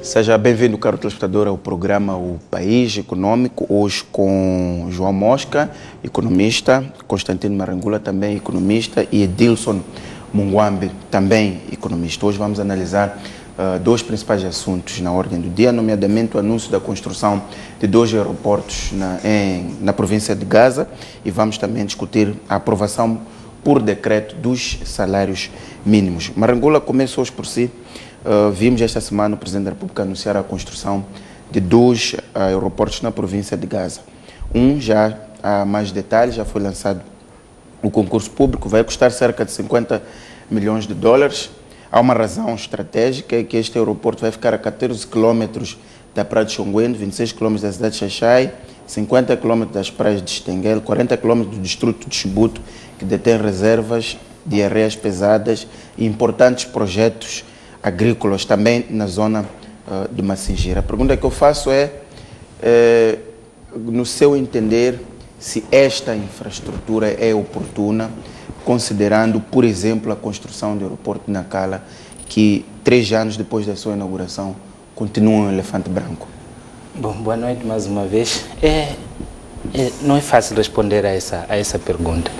Seja bem-vindo, caro telespectador, ao programa O País Econômico, hoje com João Mosca, economista, Constantino Marangula, também economista, e Edilson Munguambe, também economista. Hoje vamos analisar dois principais assuntos na ordem do dia, nomeadamente o anúncio da construção de dois aeroportos na província de Gaza, e vamos também discutir a aprovação por decreto dos salários mínimos. Marangula começa hoje por si. Vimos esta semana o Presidente da República anunciar a construção de dois aeroportos na província de Gaza. Já há mais detalhes, já foi lançado o concurso público, vai custar cerca de 50 milhões de dólares. Há uma razão estratégica, é que este aeroporto vai ficar a 14 quilômetros da Praia de Xonguendo, 26 quilômetros da cidade de Xai-Xai, 50 quilômetros das praias de Estenguel, 40 quilômetros do distrito de Chibuto, que detém reservas de areias pesadas e importantes projetos agrícolas também na zona de Massingira. A pergunta que eu faço é, no seu entender, se esta infraestrutura é oportuna, considerando, por exemplo, a construção do aeroporto de Nacala, que 3 anos depois da sua inauguração continua um elefante branco. Bom, boa noite mais uma vez. Não é fácil responder a essa pergunta.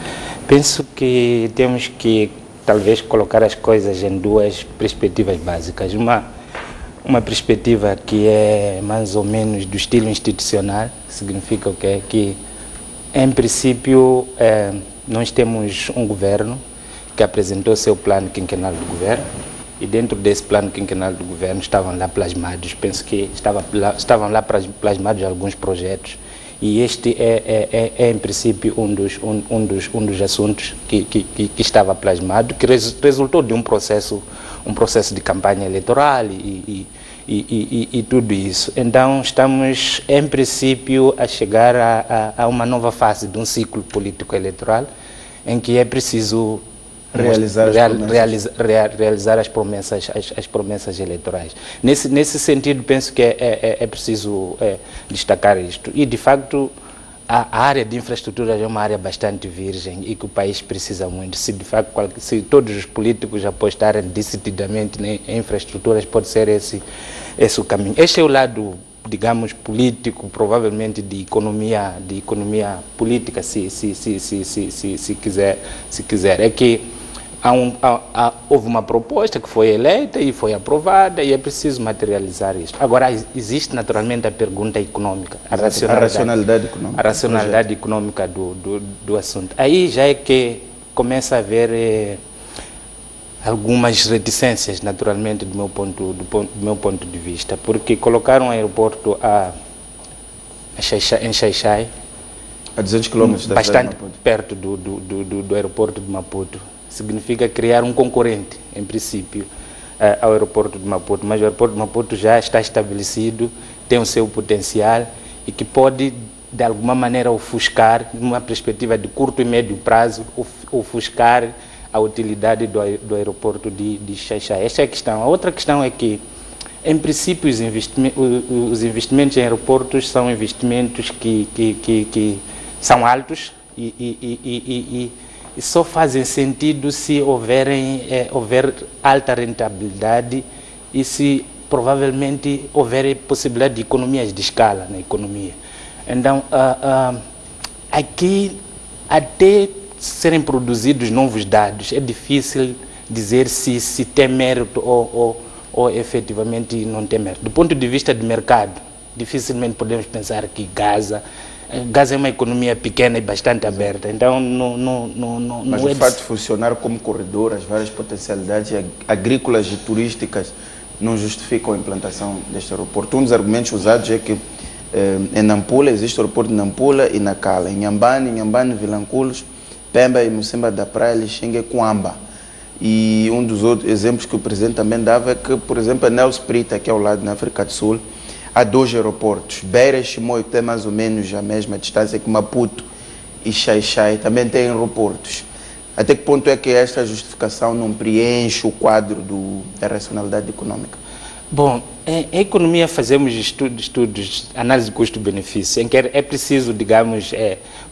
Penso que temos que talvez colocar as coisas em duas perspectivas básicas. Uma perspectiva que é mais ou menos do estilo institucional, significa o quê? Que, em princípio, nós temos um governo que apresentou seu plano quinquenal do governo, e dentro desse plano quinquenal do governo estavam lá plasmados, penso que estavam lá plasmados alguns projetos, e este é em princípio um dos assuntos que estava plasmado, que resultou de um processo de campanha eleitoral e tudo isso. Então estamos em princípio a chegar a uma nova fase de um ciclo político eleitoral em que é preciso realizar as promessas eleitorais. Nesse sentido, penso que é preciso destacar isto. E, de facto, a área de infraestrutura é uma área bastante virgem e que o país precisa muito. Se todos os políticos apostarem decididamente em infraestruturas, pode ser esse o caminho. Este é o lado, digamos, político, provavelmente de economia política, se quiser. É que houve uma proposta que foi eleita e foi aprovada e é preciso materializar isso. Agora, existe naturalmente a pergunta econômica, a racionalidade econômica do assunto. Aí já é que começa a haver algumas reticências, naturalmente, do meu ponto de vista, porque colocaram um aeroporto em Xai-Xai, a 200 quilômetros da cidade de bastante perto do aeroporto de Maputo. Significa criar um concorrente, em princípio, ao aeroporto de Maputo. Mas o aeroporto de Maputo já está estabelecido, tem o seu potencial e que pode, de alguma maneira, ofuscar, numa perspectiva de curto e médio prazo, ofuscar a utilidade do aeroporto de Xai-Xai. Esta é a questão. A outra questão é que, em princípio, os investimentos em aeroportos são investimentos que são altos e só fazem sentido se houver alta rentabilidade e se provavelmente houver possibilidade de economias de escala na economia. Então, aqui, até serem produzidos novos dados, é difícil dizer se tem mérito ou efetivamente não tem mérito. Do ponto de vista de mercado, dificilmente podemos pensar que Gaza é uma economia pequena e bastante aberta, então Mas o fato de funcionar como corredor, as várias potencialidades agrícolas e turísticas não justificam a implantação deste aeroporto. Um dos argumentos usados é que em Nampula existe o aeroporto de Nampula e Nacala, em Inhambane, Vilanculos, Pemba e Mucemba da Praia, Lixinga e Cuamba. E um dos outros exemplos que o Presidente também dava é que, por exemplo, a Nelspruita, que é ao lado na África do Sul, há 2 aeroportos. Beira e Chimoio, que tem mais ou menos a mesma distância que Maputo e Xai-Xai, também têm aeroportos. Até que ponto é que esta justificação não preenche o quadro da racionalidade econômica? Bom, em economia fazemos estudos, análise de custo-benefício, em que é preciso, digamos,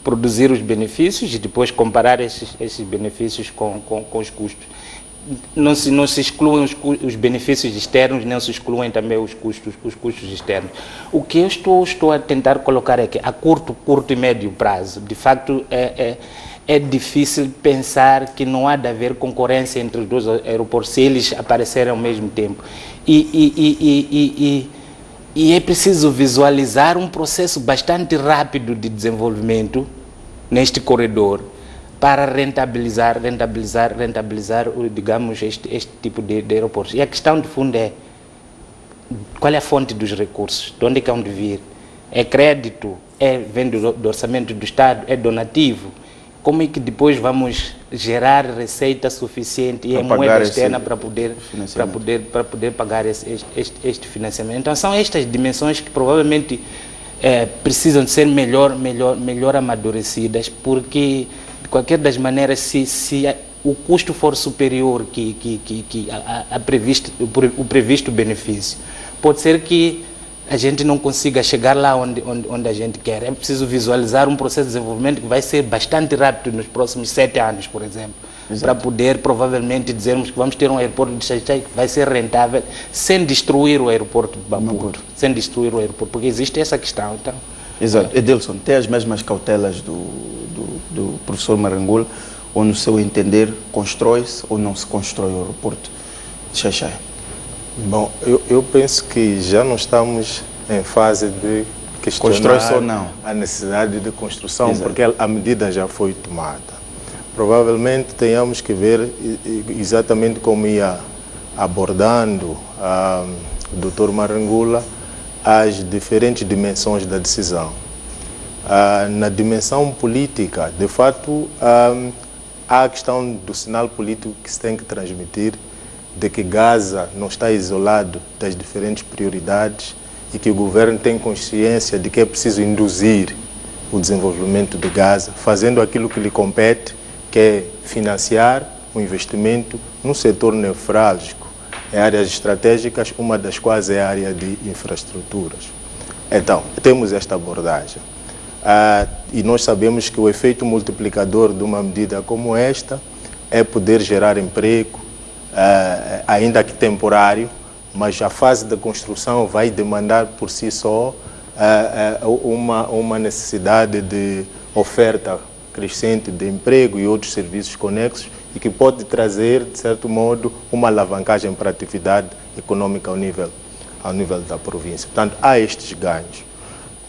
produzir os benefícios e depois comparar esses benefícios com os custos. não se excluem os benefícios externos, nem se excluem também os custos externos. O que eu estou a tentar colocar é que a curto e médio prazo, de facto, é difícil pensar que não há de haver concorrência entre os dois aeroportos se eles aparecerem ao mesmo tempo. E é preciso visualizar um processo bastante rápido de desenvolvimento neste corredor para rentabilizar, digamos, este tipo de aeroportos. E a questão de fundo é, qual é a fonte dos recursos? De onde é que hão de vir? É crédito? Vem do orçamento do Estado? É donativo? Como é que depois vamos gerar receita suficiente e moeda externa para poder pagar este financiamento? Então são estas dimensões que provavelmente precisam de ser melhor amadurecidas, porque de qualquer das maneiras, se o custo for superior o previsto benefício, pode ser que a gente não consiga chegar lá onde a gente quer. É preciso visualizar um processo de desenvolvimento que vai ser bastante rápido nos próximos 7 anos, por exemplo, para poder provavelmente dizermos que vamos ter um aeroporto de Xai-Xai que vai ser rentável sem destruir o aeroporto de Maputo, porque existe essa questão. Então, exato. Edilson, tem as mesmas cautelas do professor Marangula, ou no seu entender constrói-se ou não se constrói o aeroporto de Xai-Xai? Bom, eu penso que já não estamos em fase de questionar ou não a necessidade de construção, exato, porque a medida já foi tomada. Provavelmente tenhamos que ver exatamente como ia abordando o Dr. Marangula as diferentes dimensões da decisão. Na dimensão política, de fato, há a questão do sinal político que se tem que transmitir, de que Gaza não está isolado das diferentes prioridades e que o governo tem consciência de que é preciso induzir o desenvolvimento de Gaza, fazendo aquilo que lhe compete, que é financiar o investimento num setor nevrálgico, em áreas estratégicas, uma das quais é a área de infraestruturas. Então, temos esta abordagem. E nós sabemos que o efeito multiplicador de uma medida como esta é poder gerar emprego, ainda que temporário, mas a fase da construção vai demandar por si só uma necessidade de oferta crescente de emprego e outros serviços conexos e que pode trazer, de certo modo, uma alavancagem para a atividade econômica ao nível da província. Portanto, há estes ganhos.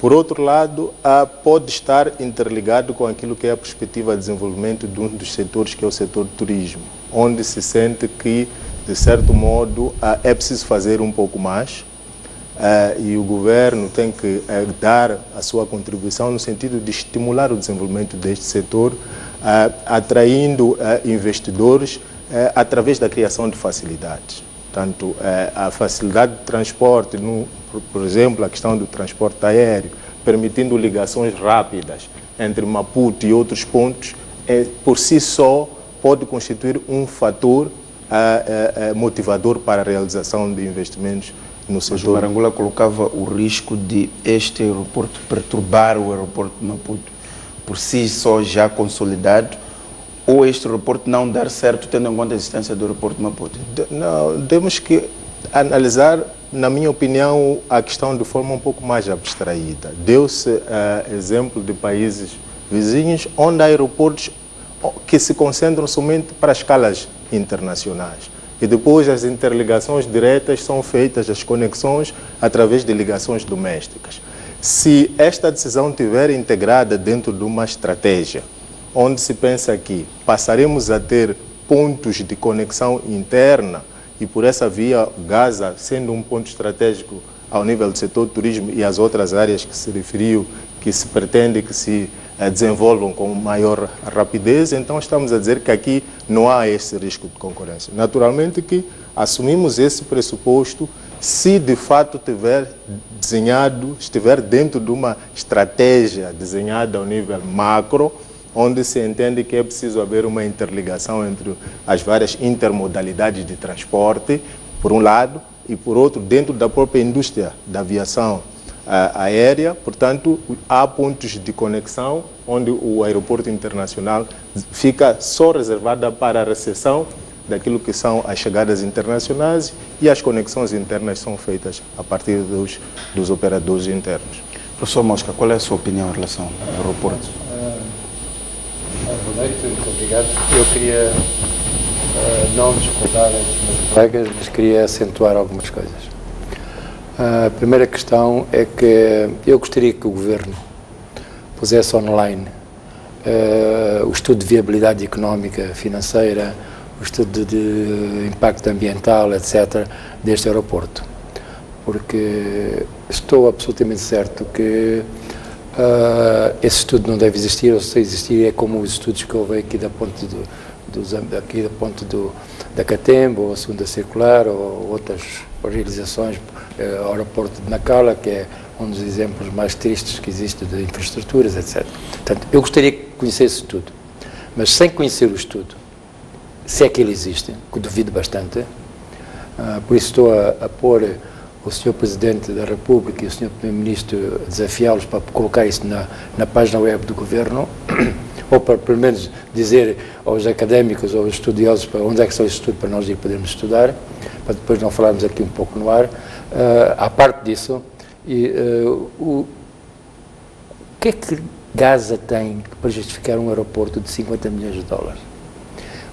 Por outro lado, pode estar interligado com aquilo que é a perspectiva de desenvolvimento de um dos setores, que é o setor do turismo, onde se sente que, de certo modo, é preciso fazer um pouco mais e o governo tem que dar a sua contribuição no sentido de estimular o desenvolvimento deste setor, atraindo investidores através da criação de facilidades. Portanto, a facilidade de transporte, por exemplo, a questão do transporte aéreo, permitindo ligações rápidas entre Maputo e outros pontos, por si só pode constituir um fator motivador para a realização de investimentos no setor. Mas o Marangula colocava o risco de este aeroporto perturbar o aeroporto de Maputo, por si só já consolidado, ou este aeroporto não dar certo, tendo em conta a existência do aeroporto de Maputo? Não, temos que analisar, na minha opinião, a questão de forma um pouco mais abstraída. Deu-se exemplo de países vizinhos onde há aeroportos que se concentram somente para escalas internacionais. E depois as interligações diretas são feitas, as conexões, através de ligações domésticas. Se esta decisão estiver integrada dentro de uma estratégia, onde se pensa que passaremos a ter pontos de conexão interna e por essa via Gaza sendo um ponto estratégico ao nível do setor do turismo e as outras áreas que se referiu, que se pretende que se desenvolvam com maior rapidez, então estamos a dizer que aqui não há esse risco de concorrência. Naturalmente que assumimos esse pressuposto se de fato estiver dentro de uma estratégia desenhada ao nível macro, onde se entende que é preciso haver uma interligação entre as várias intermodalidades de transporte, por um lado, e por outro, dentro da própria indústria da aviação aérea. Portanto, há pontos de conexão onde o aeroporto internacional fica só reservado para a recepção daquilo que são as chegadas internacionais e as conexões internas são feitas a partir dos operadores internos. Professor Mosca, qual é a sua opinião em relação ao aeroporto? Boa noite, muito obrigado. Eu queria não discordar dos meus colegas, mas queria acentuar algumas coisas. A primeira questão é que eu gostaria que o Governo pusesse online o estudo de viabilidade económica, financeira, o estudo de impacto ambiental, etc., deste aeroporto. Porque estou absolutamente certo que esse estudo não deve existir, ou se existir é como os estudos que houve aqui da ponte da Catembo, ou a segunda circular, ou outras realizações, o aeroporto de Nacala, que é um dos exemplos mais tristes que existe de infraestruturas, etc. Portanto, eu gostaria que conhecesse tudo, mas sem conhecer o estudo, se é que ele existe, que duvido bastante, por isso estou a pôr o Sr. Presidente da República e o Sr. Primeiro-Ministro a desafiá-los para colocar isso na página web do Governo, ou para pelo menos dizer aos académicos ou aos estudiosos para onde é que está esse estudo para nós ir podermos estudar, para depois não falarmos aqui um pouco no ar. À parte disso, o que é que Gaza tem para justificar um aeroporto de 50 milhões de dólares?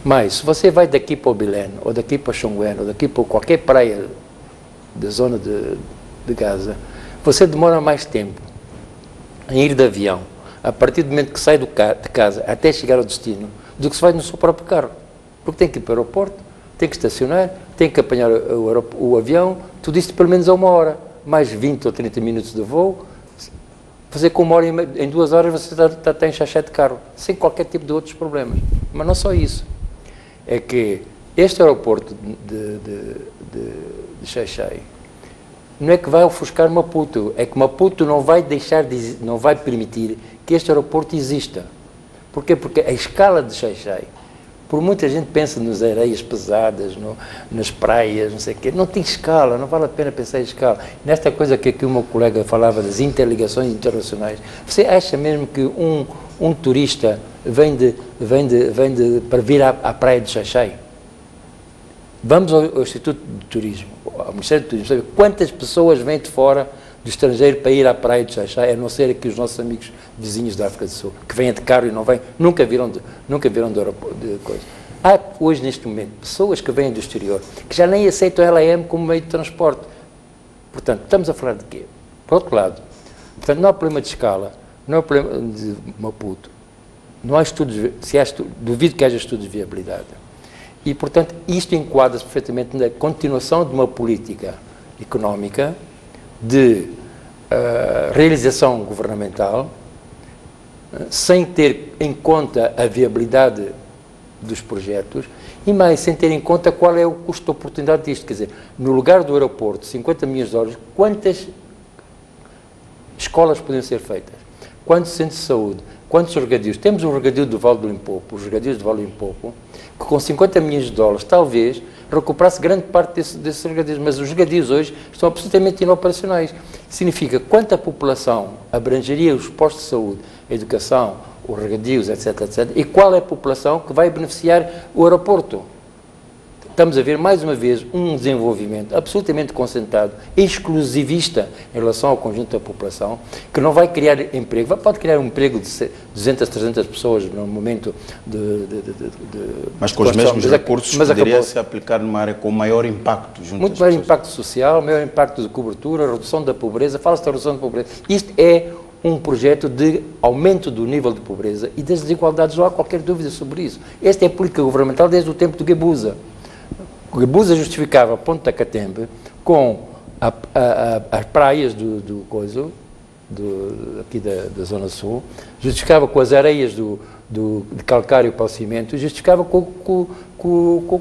Mas, se você vai daqui para o Bilene, ou daqui para Xonguen, ou daqui para qualquer praia da zona de Gaza, você demora mais tempo em ir de avião, a partir do momento que sai de casa até chegar ao destino, do que se vai no seu próprio carro. Porque tem que ir para o aeroporto, tem que estacionar, tem que apanhar o avião, tudo isto pelo menos a 1 hora, mais 20 ou 30 minutos de voo. Fazer com 1 hora e meia, em 2 horas você está em chaché de carro, sem qualquer tipo de outros problemas. Mas não só isso. É que este aeroporto de Xai-Xai não é que vai ofuscar Maputo, é que Maputo não vai permitir que este aeroporto exista. Porquê? Porque a escala de Xai-Xai, por muita gente pensa nas areias pesadas, nas praias, não sei o quê, não tem escala, não vale a pena pensar em escala. Nesta coisa que aqui o meu colega falava das interligações internacionais, você acha mesmo que um turista vem para vir à praia de Xai-Xai? Vamos ao Instituto de Turismo, ao Ministério do Turismo, saber quantas pessoas vêm de fora do estrangeiro para ir à praia de Xai-Xai, a não ser aqui os nossos amigos vizinhos da África do Sul, que vêm de carro e não vêm, nunca viram de coisa. Há hoje, neste momento, pessoas que vêm do exterior, que já nem aceitam a LAM como meio de transporte. Portanto, estamos a falar de quê? Por outro lado, portanto, não há problema de escala, não há problema de Maputo, não há estudos, duvido que haja estudos de viabilidade. E, portanto, isto enquadra-se perfeitamente na continuação de uma política económica de realização governamental, sem ter em conta a viabilidade dos projetos e mais, sem ter em conta qual é o custo de oportunidade disto. Quer dizer, no lugar do aeroporto, 50 milhões de dólares, quantas escolas podiam ser feitas? Quantos centros de saúde? Quantos regadios? Temos o regadio do Vale do Limpopo, os regadios do Vale do Limpopo, que com 50 milhões de dólares, talvez, recuperasse grande parte desses regadios, mas os regadios hoje estão absolutamente inoperacionais. Significa quanta população abrangeria os postos de saúde, a educação, os regadios, etc., etc., e qual é a população que vai beneficiar o aeroporto. Estamos a ver, mais uma vez, um desenvolvimento absolutamente concentrado, exclusivista em relação ao conjunto da população, que não vai criar emprego, pode criar um emprego de 200, 300 pessoas no momento mas com os mesmos recursos poderia-se aplicar numa área com maior impacto. Muito maior impacto social, maior impacto de cobertura, redução da pobreza, fala-se da redução da pobreza. Isto é um projeto de aumento do nível de pobreza e das desigualdades, não há qualquer dúvida sobre isso. Esta é a política governamental desde o tempo de Guebuza. Guebuza justificava a Ponte da Catembe com as praias aqui da Zona Sul, justificava com as areias de calcário para o cimento, justificava com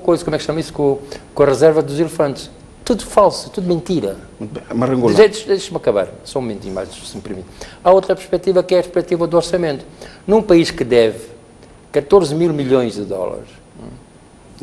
coisa, como é que chama isso? Com a reserva dos elefantes. Tudo falso, tudo mentira. Deixa-me acabar, só um momentinho mais, se me permite. Há outra perspectiva que é a perspectiva do orçamento. Num país que deve 14 mil milhões de dólares,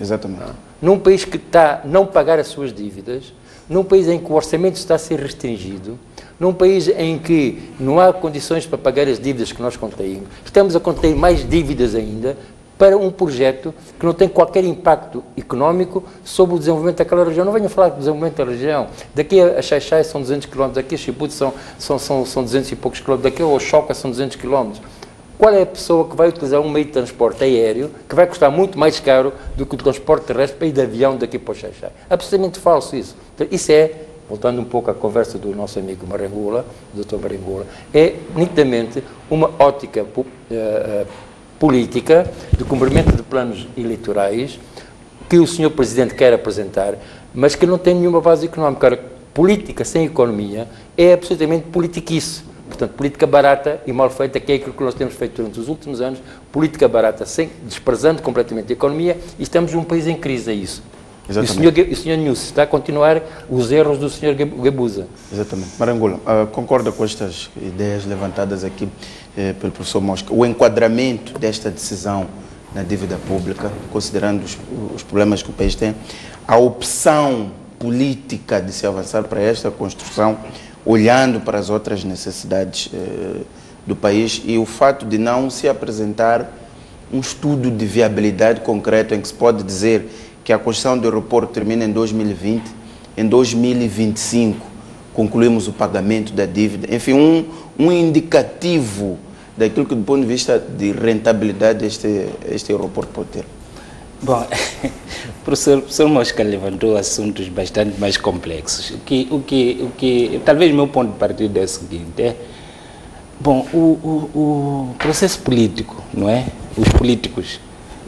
exatamente. Num país que está a não pagar as suas dívidas, num país em que o orçamento está a ser restringido, num país em que não há condições para pagar as dívidas que nós contraímos, estamos a contrair mais dívidas ainda, para um projeto que não tem qualquer impacto económico sobre o desenvolvimento daquela região. Não venho falar do desenvolvimento da região. Daqui a Xai-Xai são 200 km, daqui a Chibute são 200 e poucos km, daqui a Oxoca são 200 km. Qual é a pessoa que vai utilizar um meio de transporte aéreo que vai custar muito mais caro do que o transporte terrestre para ir de avião daqui para o Xai-Xai? Absolutamente falso isso. Então, isso é, voltando um pouco à conversa do nosso amigo Marangula, do Dr. Marangula, é nitidamente uma ótica política de cumprimento de planos eleitorais que o Sr. Presidente quer apresentar, mas que não tem nenhuma base económica. Ora, política sem economia é absolutamente politiquice. Portanto, política barata e mal feita, que é aquilo que nós temos feito durante os últimos anos, política barata, desprezando completamente a economia, e estamos num país em crise a isso. Exatamente. E o Sr. Nunes está a continuar os erros do Sr. Gabusa. Exatamente. Marangula, concorda com estas ideias levantadas aqui pelo professor Mosca? O enquadramento desta decisão na dívida pública, considerando os problemas que o país tem, a opção política de se avançar para esta construção, olhando para as outras necessidades do país, e o fato de não se apresentar um estudo de viabilidade concreto em que se pode dizer que a construção do aeroporto termina em 2020, em 2025 concluímos o pagamento da dívida, enfim, um indicativo daquilo que do ponto de vista de rentabilidade este aeroporto pode ter. Bom, o professor Mosca levantou assuntos bastante mais complexos. O que talvez meu ponto de partida é o seguinte, bom, o processo político, não é? Os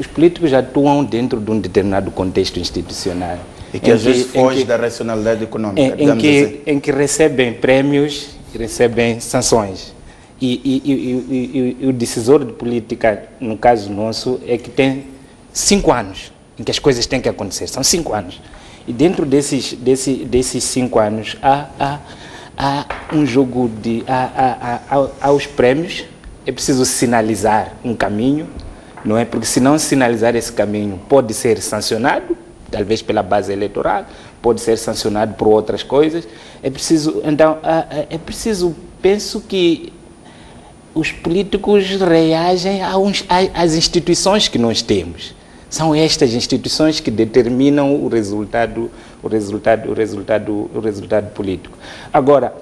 políticos atuam dentro de um determinado contexto institucional. E que às vezes foge da racionalidade econômica. Em que recebem prémios e recebem sanções. E o decisor de política, no caso nosso, é que tem 5 anos em que as coisas têm que acontecer. São 5 anos. E dentro desses 5 anos há um jogo de... Há os prémios, é preciso sinalizar um caminho, não é? Porque se não sinalizar esse caminho, pode ser sancionado, talvez pela base eleitoral, pode ser sancionado por outras coisas. É preciso, então, penso que os políticos reagem às instituições que nós temos. São estas instituições que determinam o resultado político. Agora,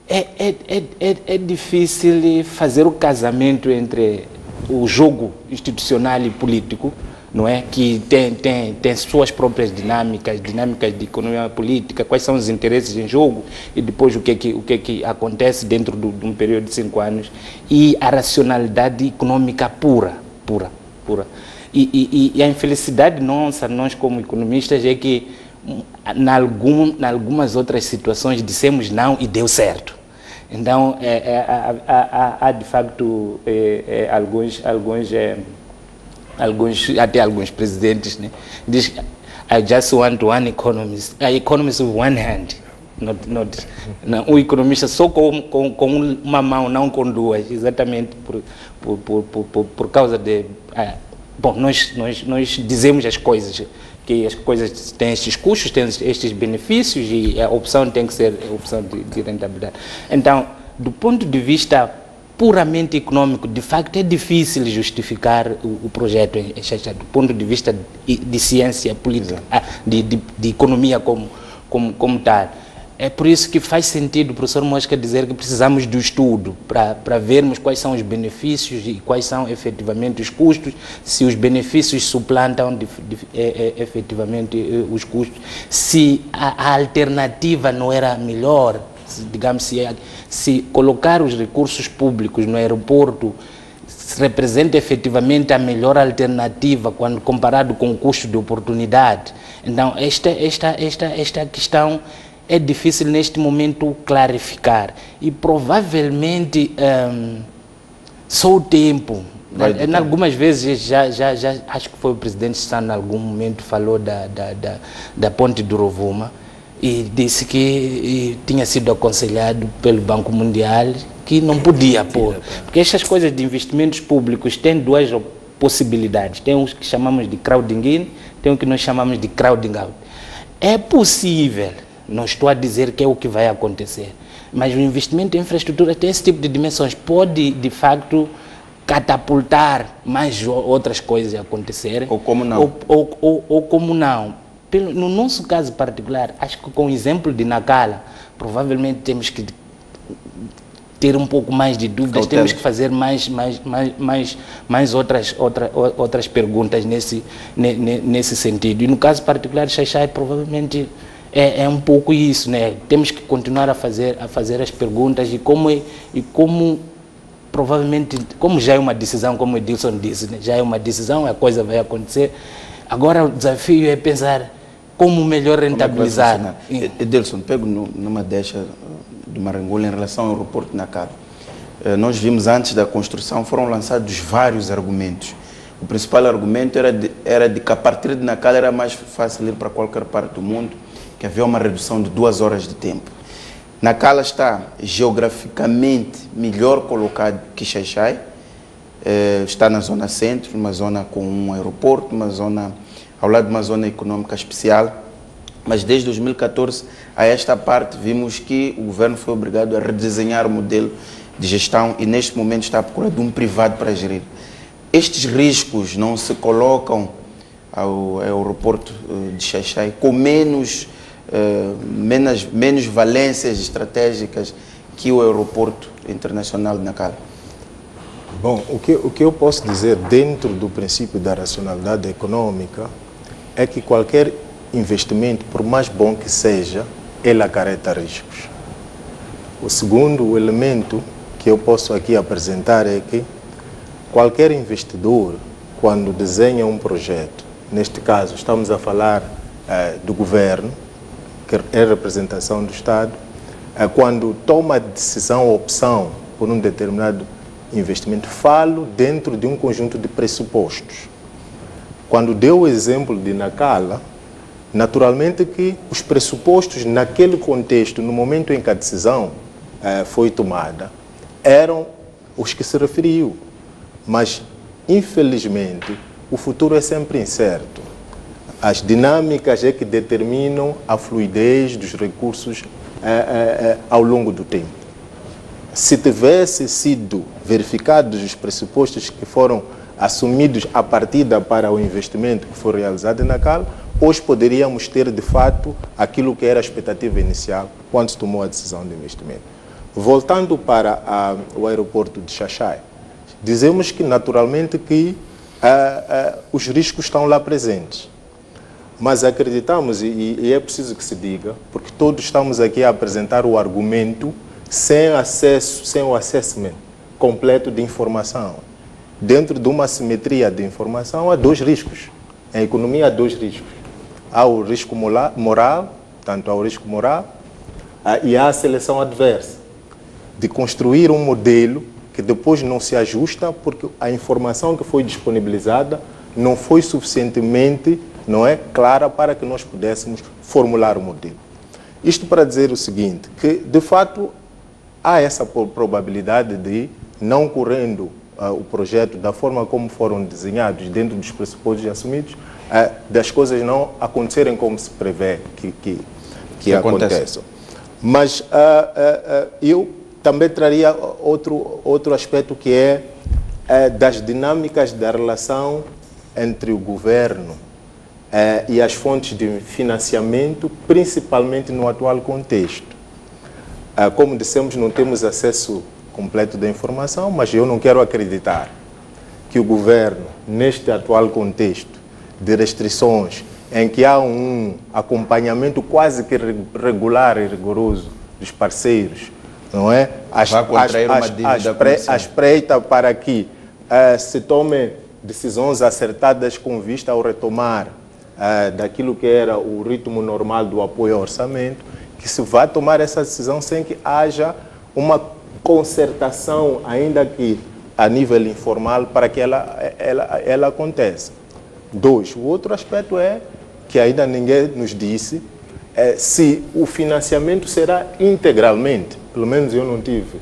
é difícil fazer o casamento entre o jogo institucional e político, não é? Que tem suas próprias dinâmicas de economia política, quais são os interesses em jogo e depois o que acontece dentro de um período de 5 anos, e a racionalidade econômica pura. E a infelicidade nossa, nós como economistas, é que em algumas outras situações dissemos não e deu certo. Então, há de facto até alguns presidentes, né, diz, I just want one economist, an economist with one hand. Um economista só com uma mão, não com duas, exatamente por causa de... Bom, nós dizemos as coisas, que as coisas têm estes custos, têm estes benefícios, e a opção tem que ser a opção de rentabilidade. Então, do ponto de vista puramente econômico, de facto é difícil justificar o projeto em Xai-Xai, do ponto de vista de ciência política, de economia como tal. É por isso que faz sentido o professor Mosca dizer que precisamos do estudo para vermos quais são os benefícios e quais são efetivamente os custos, se os benefícios suplantam efetivamente os custos, se a alternativa não era melhor, digamos, se colocar os recursos públicos no aeroporto representa efetivamente a melhor alternativa quando comparado com o custo de oportunidade. Então, esta questão é difícil neste momento clarificar, e provavelmente só o tempo. Algumas vezes já acho que foi o presidente Sano, em algum momento falou da ponte do Rovuma e disse que tinha sido aconselhado pelo Banco Mundial que não podia pôr, porque estas coisas de investimentos públicos têm duas possibilidades. Tem os que chamamos de crowding in, tem o que nós chamamos de crowding out. É possível, não estou a dizer que é o que vai acontecer, mas o investimento em infraestrutura tem esse tipo de dimensões, pode de facto catapultar mais outras coisas a acontecerem. Ou como não. Ou como não. No nosso caso particular, acho que com o exemplo de Nacala, provavelmente temos que ter um pouco mais de dúvidas, temos que fazer mais outras perguntas nesse sentido. E no caso particular de Xai-Xai, provavelmente é um pouco isso, né? Temos que continuar a fazer as perguntas e como provavelmente, como já é uma decisão, como o Edilson disse, né? Já é uma decisão, a coisa vai acontecer. Agora o desafio é pensar como melhor rentabilizar. Edilson, pego numa deixa do Marangula em relação ao aeroporto de Nacala. Nós vimos antes da construção, foram lançados vários argumentos. O principal argumento era de que a partir de Nacala era mais fácil ir para qualquer parte do mundo, que havia uma redução de 2 horas de tempo. Nacala está geograficamente melhor colocado que Xai-Xai, está na zona centro, uma zona com um aeroporto, uma zona ao lado de uma zona econômica especial, mas desde 2014 a esta parte vimos que o governo foi obrigado a redesenhar o modelo de gestão e neste momento está à procura de um privado para gerir. Estes riscos não se colocam ao aeroporto de Xai-Xai com menos valências estratégicas que o aeroporto internacional de Nacala? Bom, o que eu posso dizer dentro do princípio da racionalidade econômica é que qualquer investimento, por mais bom que seja, ele acarreta riscos. O segundo elemento que eu posso aqui apresentar é que qualquer investidor, quando desenha um projeto, neste caso estamos a falar do governo, que é representação do Estado, quando toma a decisão ou opção por um determinado investimento, falo dentro de um conjunto de pressupostos. Quando deu o exemplo de Nacala, naturalmente que os pressupostos naquele contexto, no momento em que a decisão foi tomada, eram os que se referiu. Mas, infelizmente, o futuro é sempre incerto. As dinâmicas é que determinam a fluidez dos recursos ao longo do tempo. Se tivesse sido verificados os pressupostos que foram assumidos a partida para o investimento que foi realizado na Nacala, hoje poderíamos ter, de fato, aquilo que era a expectativa inicial quando se tomou a decisão de investimento. Voltando para o aeroporto de Xai-Xai, dizemos que, naturalmente, que os riscos estão lá presentes. Mas acreditamos, e é preciso que se diga, porque todos estamos aqui a apresentar o argumento sem o assessment completo de informação. Dentro de uma simetria de informação, há 2 riscos. Em economia, há 2 riscos. Há o risco moral, tanto há o risco moral, e há a seleção adversa, de construir um modelo que depois não se ajusta porque a informação que foi disponibilizada não foi suficientemente clara para que nós pudéssemos formular o modelo. Isto para dizer o seguinte, que de fato há essa probabilidade de, não correndo o projeto da forma como foram desenhados dentro dos pressupostos assumidos, das coisas não acontecerem como se prevê que aconteçam. Mas eu também traria outro aspecto que é das dinâmicas da relação entre o governo e as fontes de financiamento, principalmente no atual contexto. Como dissemos, não temos acesso completo da informação, mas eu não quero acreditar que o governo, neste atual contexto de restrições, em que há um acompanhamento quase que regular e rigoroso dos parceiros, não é? A espreita para que se tomem decisões acertadas com vista ao retomar daquilo que era o ritmo normal do apoio ao orçamento, que se vá tomar essa decisão sem que haja uma concertação, ainda que a nível informal, para que ela aconteça. 2, o outro aspecto é que ainda ninguém nos disse se o financiamento será integralmente, pelo menos eu não tive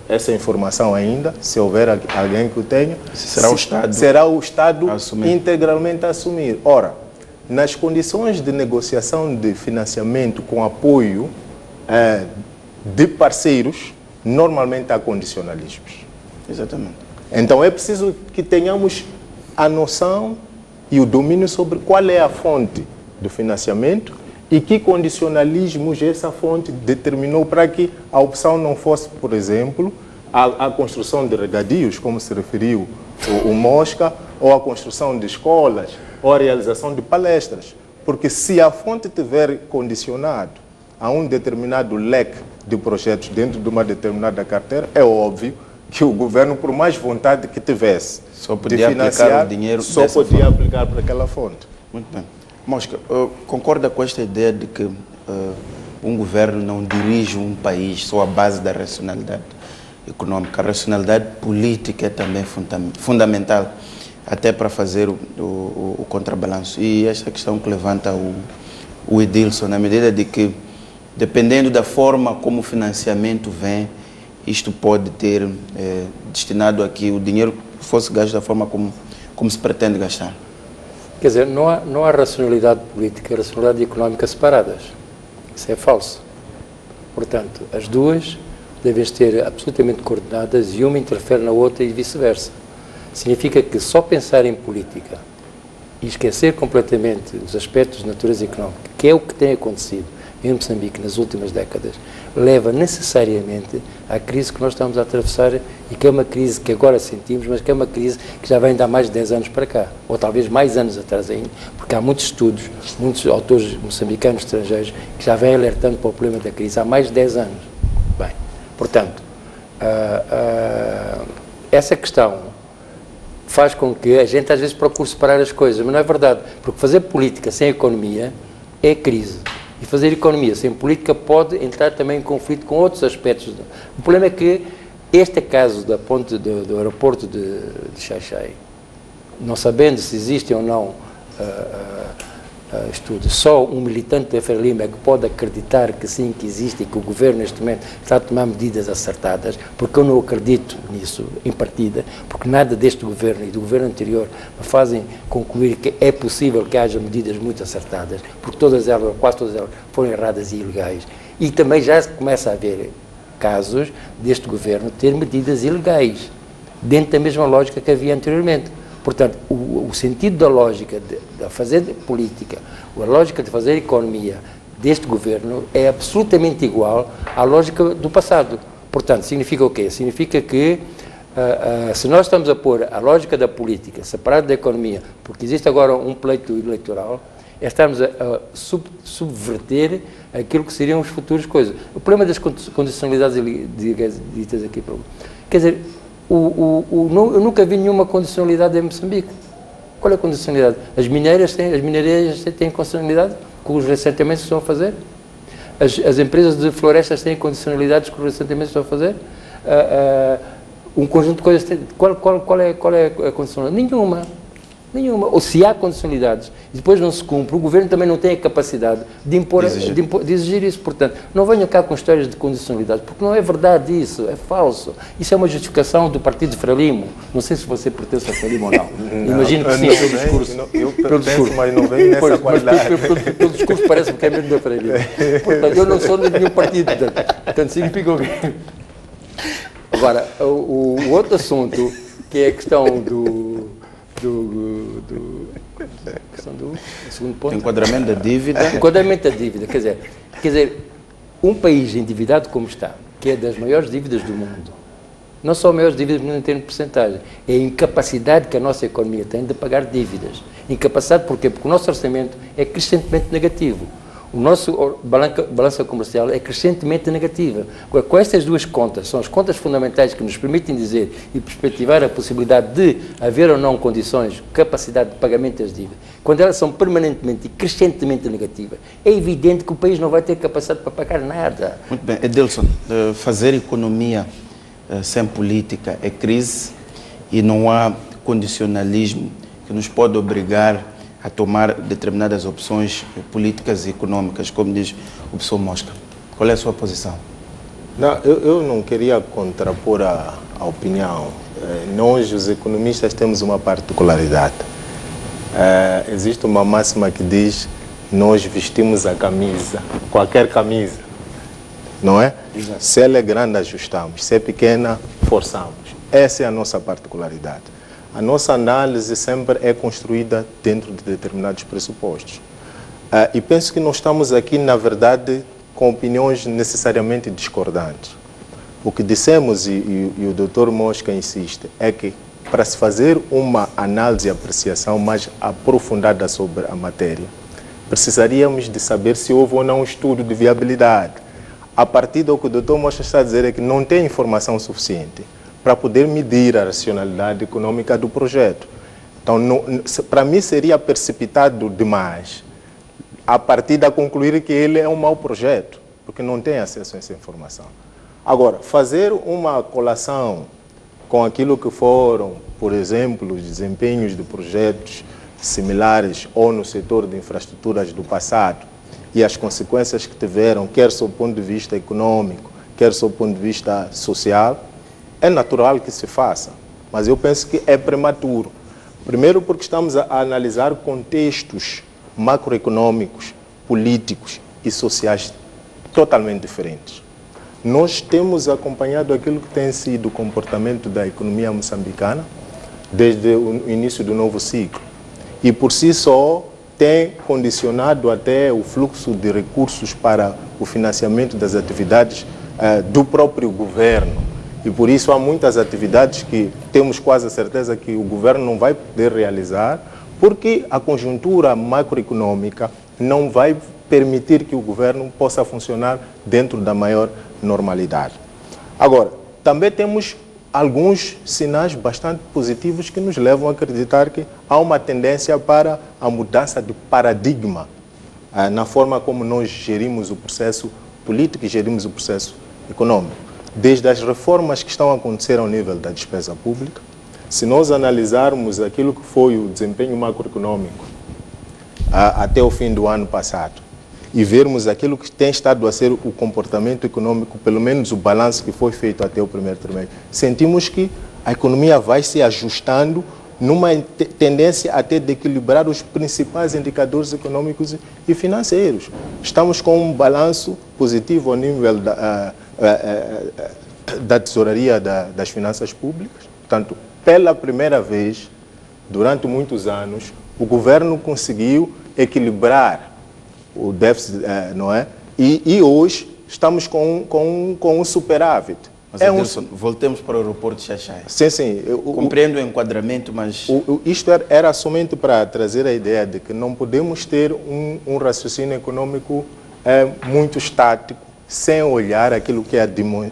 essa informação ainda, se houver alguém que o tenha, será o Estado integralmente a assumir. Ora, nas condições de negociação de financiamento com apoio de parceiros, normalmente há condicionalismos. Exatamente. Então é preciso que tenhamos a noção e o domínio sobre qual é a fonte do financiamento e que condicionalismos essa fonte determinou para que a opção não fosse, por exemplo, a construção de regadios, como se referiu o Mosca, ou a construção de escolas, ou a realização de palestras. Porque se a fonte tiver condicionado a um determinado leque de projetos dentro de uma determinada carteira, é óbvio que o governo, por mais vontade que tivesse só podia aplicar o dinheiro só podia aplicar para aquela fonte. Muito bem. Mosca, concorda com esta ideia de que um governo não dirige um país só à base da racionalidade econômica? A racionalidade política é também fundamental, até para fazer o contrabalanço. E esta questão que levanta o Edilson, na medida de que, dependendo da forma como o financiamento vem, isto pode ter destinado a que o dinheiro fosse gasto da forma como se pretende gastar. Quer dizer, não há racionalidade política e racionalidade económica separadas. Isso é falso. Portanto, as duas devem ser absolutamente coordenadas e uma interfere na outra e vice-versa. Significa que só pensar em política e esquecer completamente os aspectos de natureza económica, que é o que tem acontecido em Moçambique nas últimas décadas, leva necessariamente à crise que nós estamos a atravessar e que é uma crise que agora sentimos, mas que é uma crise que já vem de há mais de 10 anos para cá, ou talvez mais anos atrás ainda, porque há muitos estudos, muitos autores moçambicanos estrangeiros que já vêm alertando para o problema da crise há mais de 10 anos. Bem, portanto, essa questão faz com que a gente às vezes procure separar as coisas, mas não é verdade, porque fazer política sem economia é crise. E fazer economia sem política pode entrar também em conflito com outros aspectos. O problema é que este caso da ponte do aeroporto de Xai-Xai, não sabendo se existem ou não estudos, só um militante da Frelimo é que pode acreditar que sim, que existe e que o governo neste momento está a tomar medidas acertadas, porque eu não acredito nisso em partida, porque nada deste governo e do governo anterior me fazem concluir que é possível que haja medidas muito acertadas, porque todas elas, quase todas elas, foram erradas e ilegais. E também já começa a haver casos deste governo ter medidas ilegais, dentro da mesma lógica que havia anteriormente. Portanto, o sentido da lógica de fazer política, a lógica de fazer economia deste governo é absolutamente igual à lógica do passado. Portanto, significa o quê? Significa que se nós estamos a pôr a lógica da política separada da economia, porque existe agora um pleito eleitoral, estamos a subverter aquilo que seriam as futuras coisas. O problema das condicionalidades ditas aqui, quer dizer, eu nunca vi nenhuma condicionalidade em Moçambique. Qual é a condicionalidade? As mineiras têm condicionalidade com os assentamentos que estão a fazer? As empresas de florestas têm condicionalidades com os assentamentos que estão a fazer? Um conjunto de coisas. Qual é a condicionalidade? Nenhuma. Ou se há condicionalidades e depois não se cumpre, o governo também não tem a capacidade de exigir isso. Portanto, não venham cá com histórias de condicionalidades, porque não é verdade isso, é falso. Isso é uma justificação do partido de Frelimo. Não sei se você pertence a Frelimo ou não. Imagino que sim, pelo discurso. Eu pertenço, mas não venho nessa qualidade. Pelo discurso parece-me que é mesmo da Frelimo. Portanto, eu não sou de nenhum partido, portanto significa o quê? Agora, o outro assunto, que é a questão segundo ponto. Enquadramento da dívida. Enquadramento da dívida, quer dizer, um país endividado como está, que é das maiores dívidas do mundo, não só maiores dívidas em termos de porcentagem, é a incapacidade que a nossa economia tem de pagar dívidas. Incapacidade porquê? Porque o nosso orçamento é crescentemente negativo. O nosso balança comercial é crescentemente negativa. Agora, com estas duas contas, são as contas fundamentais que nos permitem dizer e perspectivar a possibilidade de haver ou não condições, capacidade de pagamento das dívidas. Quando elas são permanentemente e crescentemente negativas, é evidente que o país não vai ter capacidade para pagar nada. Muito bem. Edilson, fazer economia sem política é crise e não há condicionalismo que nos pode obrigar a tomar determinadas opções políticas e econômicas, como diz o professor Mosca. Qual é a sua posição? Não, eu não queria contrapor a opinião. Nós, os economistas, temos uma particularidade. Existe uma máxima que diz: nós vestimos a camisa, qualquer camisa, não é? Exato. Se ela é grande, ajustamos. Se é pequena, forçamos. Essa é a nossa particularidade. A nossa análise sempre é construída dentro de determinados pressupostos. E penso que nós estamos aqui, na verdade, com opiniões necessariamente discordantes. O que dissemos, e o Dr. Mosca insiste, é que para se fazer uma análise e apreciação mais aprofundada sobre a matéria, precisaríamos de saber se houve ou não um estudo de viabilidade. A partir do que o Dr. Mosca está a dizer é que não tem informação suficiente para poder medir a racionalidade econômica do projeto. Então, para mim, seria precipitado demais a partir de concluir que ele é um mau projeto, porque não tem acesso a essa informação. Agora, fazer uma colação com aquilo que foram, por exemplo, os desempenhos de projetos similares ou no setor de infraestruturas do passado e as consequências que tiveram, quer sob o ponto de vista econômico, quer sob o ponto de vista social, é natural que se faça, mas eu penso que é prematuro. Primeiro porque estamos a analisar contextos macroeconômicos, políticos e sociais totalmente diferentes. Nós temos acompanhado aquilo que tem sido o comportamento da economia moçambicana desde o início do novo ciclo. E por si só tem condicionado até o fluxo de recursos para o financiamento das atividades do próprio governo. E por isso há muitas atividades que temos quase a certeza que o governo não vai poder realizar, porque a conjuntura macroeconômica não vai permitir que o governo possa funcionar dentro da maior normalidade. Agora, também temos alguns sinais bastante positivos que nos levam a acreditar que há uma tendência para a mudança de paradigma na forma como nós gerimos o processo político e gerimos o processo econômico. Desde as reformas que estão a acontecer ao nível da despesa pública, se nós analisarmos aquilo que foi o desempenho macroeconômico até o fim do ano passado e vermos aquilo que tem estado a ser o comportamento econômico, pelo menos o balanço que foi feito até o primeiro trimestre, sentimos que a economia vai se ajustando numa tendência até de equilibrar os principais indicadores econômicos e financeiros. Estamos com um balanço positivo ao nível da tesouraria das finanças públicas. Portanto, pela primeira vez, durante muitos anos, o governo conseguiu equilibrar o déficit, não é? E hoje estamos com um superávit. Mas, Adilson, voltemos para o aeroporto de Xai-Xai. Sim. Compreendo o enquadramento, mas... Isto era somente para trazer a ideia de que não podemos ter um raciocínio econômico muito estático, sem olhar aquilo que é a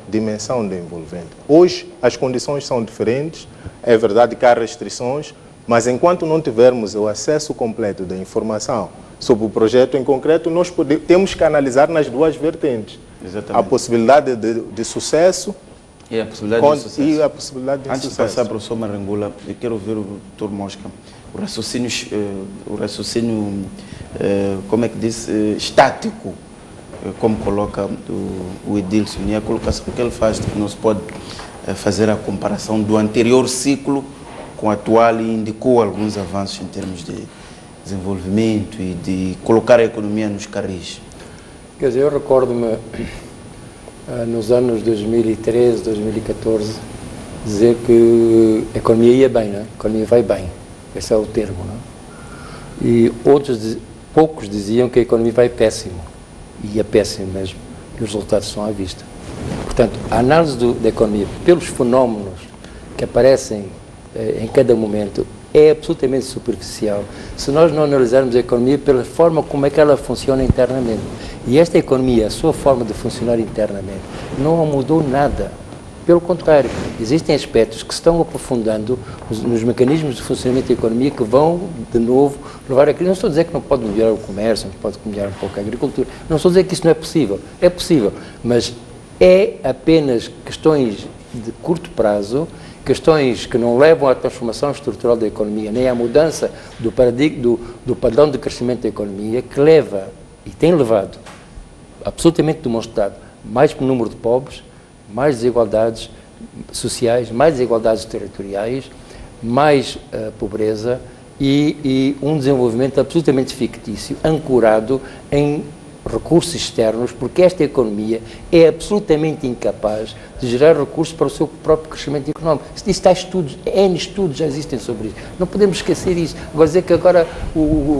dimensão do envolvente. Hoje, as condições são diferentes, é verdade que há restrições, mas enquanto não tivermos o acesso completo da informação sobre o projeto em concreto, nós temos que analisar nas duas vertentes. Exatamente. A possibilidade de sucesso e a possibilidade de sucesso. E a possibilidade de Antes sucesso. de passar para o professor Marangula, eu quero ouvir o Dr. Mosca. O raciocínio, como é que diz, estático, como coloca o Edilson, e a colocação que ele faz de que não se pode fazer a comparação do anterior ciclo com o atual, e indicou alguns avanços em termos de desenvolvimento e de colocar a economia nos carris. Quer dizer, eu recordo-me nos anos 2013, 2014, dizer que a economia ia bem, não é? A economia vai bem, esse é o termo, não é? E poucos diziam que a economia vai péssimo, e ia péssimo mesmo, e os resultados são à vista. Portanto, a análise da economia pelos fenómenos que aparecem em cada momento é absolutamente superficial se nós não analisarmos a economia pela forma como é que ela funciona internamente. E esta economia, a sua forma de funcionar internamente, não mudou nada. Pelo contrário, existem aspectos que se estão aprofundando nos mecanismos de funcionamento da economia que vão, de novo, levar a crise. Não estou a dizer que não pode melhorar o comércio, não pode melhorar um pouco a agricultura, não estou a dizer que isso não é possível. É possível, mas é apenas questões de curto prazo, questões que não levam à transformação estrutural da economia, nem à mudança do paradigma, do padrão de crescimento da economia, que leva, e tem levado, absolutamente demonstrado, mais número de pobres, mais desigualdades sociais, mais desigualdades territoriais, mais pobreza e um desenvolvimento absolutamente fictício, ancorado em recursos externos, porque esta economia é absolutamente incapaz de de gerar recursos para o seu próprio crescimento económico. Isso está estudos, N estudos já existem sobre isso. Não podemos esquecer isso. Agora dizer que agora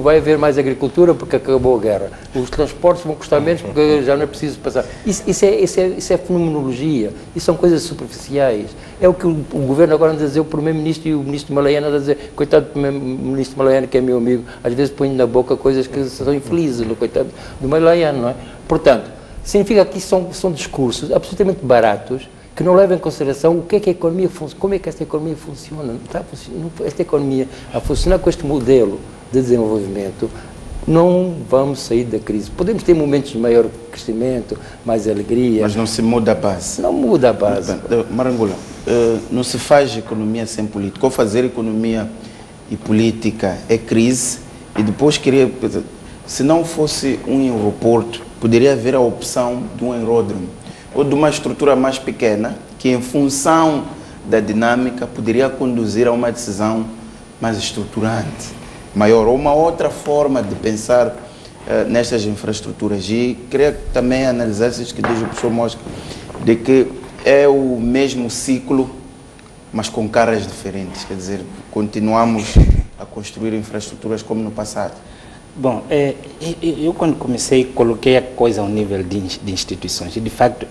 vai haver mais agricultura porque acabou a guerra. Os transportes vão custar menos porque já não é preciso passar. Isso é fenomenologia. Isso são coisas superficiais. É o que o governo agora anda a dizer, o primeiro-ministro e o ministro Malayana anda a dizer, coitado do primeiro-ministro Malayana, que é meu amigo, às vezes põe na boca coisas que são infelizes, no coitado do Malayana, não é? Portanto, significa que isso são discursos absolutamente baratos, que não levam em consideração o que é que a economia funciona, como é que esta economia funciona. Esta economia, a funcionar com este modelo de desenvolvimento, não vamos sair da crise. Podemos ter momentos de maior crescimento, mais alegria. Mas não se muda a base. Não muda a base. Marangula, não se faz economia sem política. Ou fazer economia e política é crise, e depois queria... Se não fosse um aeroporto, poderia haver a opção de um aeródromo ou de uma estrutura mais pequena que, em função da dinâmica, poderia conduzir a uma decisão mais estruturante, maior, ou uma outra forma de pensar nestas infraestruturas. E queria também analisar isso que diz o professor Mosca, de que é o mesmo ciclo, mas com caras diferentes. Quer dizer, continuamos a construir infraestruturas como no passado. Bom, eu quando comecei, coloquei a coisa ao nível de instituições. E, de facto,